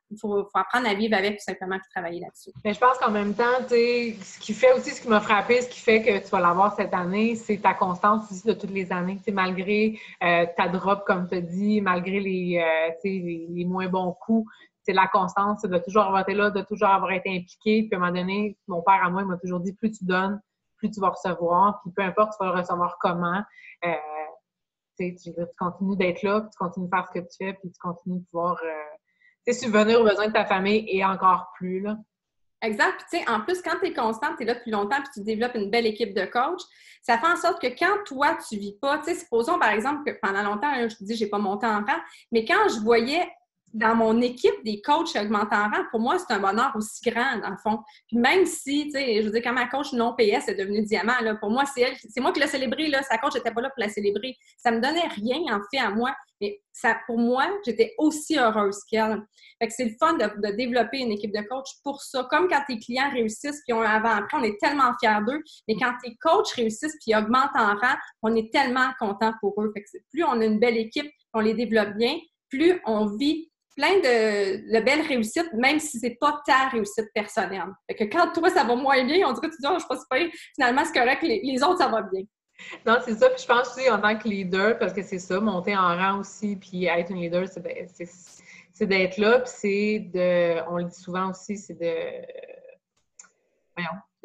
il faut apprendre à vivre avec, tout simplement, puis travailler là-dessus. Mais je pense qu'en même temps, tu sais, ce qui m'a frappé, ce qui fait que tu vas l'avoir cette année, c'est ta constance aussi de toutes les années. Tu sais, malgré ta drop, comme tu as dit, malgré les moins bons coups, c'est la constance, c'est de toujours avoir été là, de toujours avoir été impliqué. Puis à un moment donné, mon père à moi, il m'a toujours dit, plus tu donnes, plus tu vas recevoir. Puis peu importe, tu vas le recevoir comment. Tu continues d'être là, puis tu continues de faire ce que tu fais, puis tu continues de pouvoir subvenir aux besoins de ta famille et encore plus, là. Exact. Puis, tu sais, en plus, quand tu es constante, tu es là depuis longtemps, puis tu développes une belle équipe de coach, ça fait en sorte que quand toi, tu vis pas, tu sais, supposons par exemple que pendant longtemps, là, je te dis, j'ai pas monté en rang, mais quand je voyais dans mon équipe des coachs augmenter en rang, pour moi, c'est un bonheur aussi grand, dans le fond. Puis même si, tu sais, je veux dire, quand ma coach non PS est devenue diamant, là, pour moi, c'est moi qui l'ai célébré, là, sa coach n'était pas là pour la célébrer. Ça me donnait rien, en fait, à moi, mais ça, pour moi, j'étais aussi heureuse qu'elle. Fait que c'est le fun de développer une équipe de coach pour ça. Comme quand tes clients réussissent puis ont un avant-après, on est tellement fiers d'eux. Mais quand tes coachs réussissent puis augmentent en rang, on est tellement content pour eux. Fait que plus on a une belle équipe, on les développe bien, plus on vit plein de belles réussites, même si c'est pas ta réussite personnelle. Fait que quand toi, ça va moins bien, on dirait que tu dis, oh, je suis pas super. Finalement, c'est correct, les autres, ça va bien. Non, c'est ça. Puis je pense aussi en tant que leader, parce que c'est ça, monter en rang aussi, puis être une leader, c'est d'être là, puis c'est de, on le dit souvent aussi, c'est de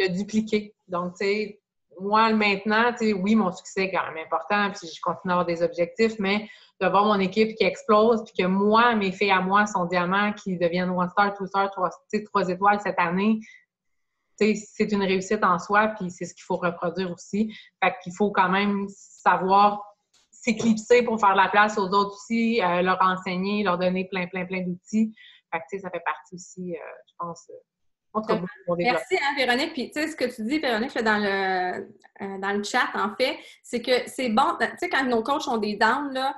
dupliquer. Donc, tu sais, moi, maintenant, tu sais, oui, mon succès est quand même important, puis je continue à avoir des objectifs, mais de voir mon équipe qui explose, puis que moi, mes filles à moi sont diamants, qui deviennent one star, two star, trois étoiles cette année, c'est une réussite en soi, puis c'est ce qu'il faut reproduire aussi. Fait qu'il faut quand même savoir s'éclipser pour faire la place aux autres aussi, leur enseigner, leur donner plein d'outils. Fait que, ça fait partie aussi, je pense, en tout cas, pour développer. Merci, hein, Véronique. Puis, tu sais, ce que tu dis, Véronique, là, dans le chat, en fait, c'est que c'est bon, tu sais, quand nos coachs ont des downs, là,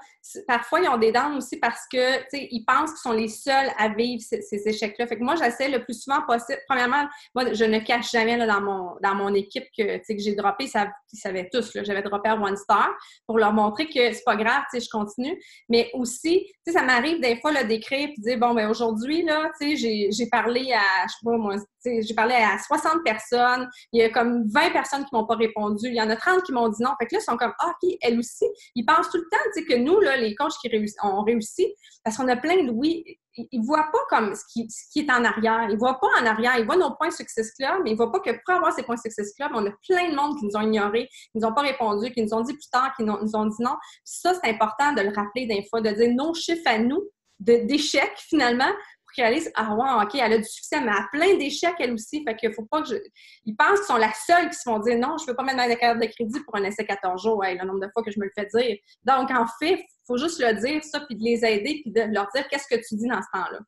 parfois, ils ont des downs aussi parce que, tu sais, ils pensent qu'ils sont les seuls à vivre ces échecs-là. Fait que moi, j'essaie le plus souvent possible. Premièrement, moi, je ne cache jamais là, dans mon équipe que, tu sais, que j'ai droppé, ils savaient tous, là, j'avais droppé à One Star pour leur montrer que c'est pas grave, tu sais, je continue. Mais aussi, tu sais, ça m'arrive des fois là, d'écrire et de dire, bon, ben aujourd'hui, là, tu sais, j'ai parlé à, je sais pas moi, j'ai parlé à 60 personnes, il y a comme 20 personnes qui m'ont pas répondu, il y en a 30 qui m'ont dit non. Fait que là, ils sont comme, ah, OK, elle aussi. Ils pensent tout le temps, tu sais, que nous, là, les coachs qui ont réussi, parce qu'on a plein de oui, ils voient pas comme ce qui est en arrière. Ils voient pas en arrière. Ils voient nos points Success Club, mais ils voient pas que pour avoir ces points Success Club, on a plein de monde qui nous ont ignorés, qui nous ont pas répondu, qui nous ont dit plus tard, qui nous ont dit non. Puis ça, c'est important de le rappeler des fois, de dire nos chiffres à nous, d'échecs, finalement, qui réalisent, ah ouais, OK, elle a du succès, mais elle a plein d'échecs, elle aussi. Fait qu'il faut pas que Ils pensent qu'ils sont la seule qui se font dire non, je peux pas mettre ma carte de crédit pour un essai 14 jours. Hey, le nombre de fois que je me le fais dire. Donc, en fait, il faut juste le dire, ça, puis de les aider, puis de leur dire qu'est-ce que tu dis dans ce temps-là.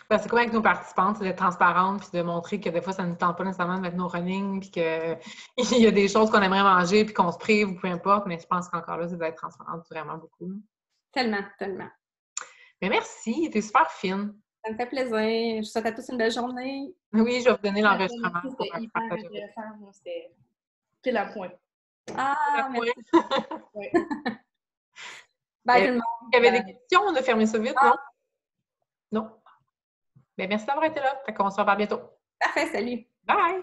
Ben, c'est comme avec nos participantes, d'être transparente, puis de montrer que des fois, ça ne nous tente pas nécessairement de mettre nos running, puis qu'il y a des choses qu'on aimerait manger, puis qu'on se prive, ou peu importe. Mais je pense qu'encore là, c'est d'être transparente vraiment beaucoup. Tellement, tellement. Mais merci, t'es super fine. Ça me fait plaisir. Je vous souhaite à tous une belle journée. Oui, je vais vous donner l'enregistrement. C'était hyper intéressant. C'était pile à point. Ah, merci. Ouais. Bye tout le monde. Il y avait des questions, on a fermé ça vite, non? Non. Ben, merci d'avoir été là. Fait qu'on se revoit bientôt. Parfait, salut. Bye!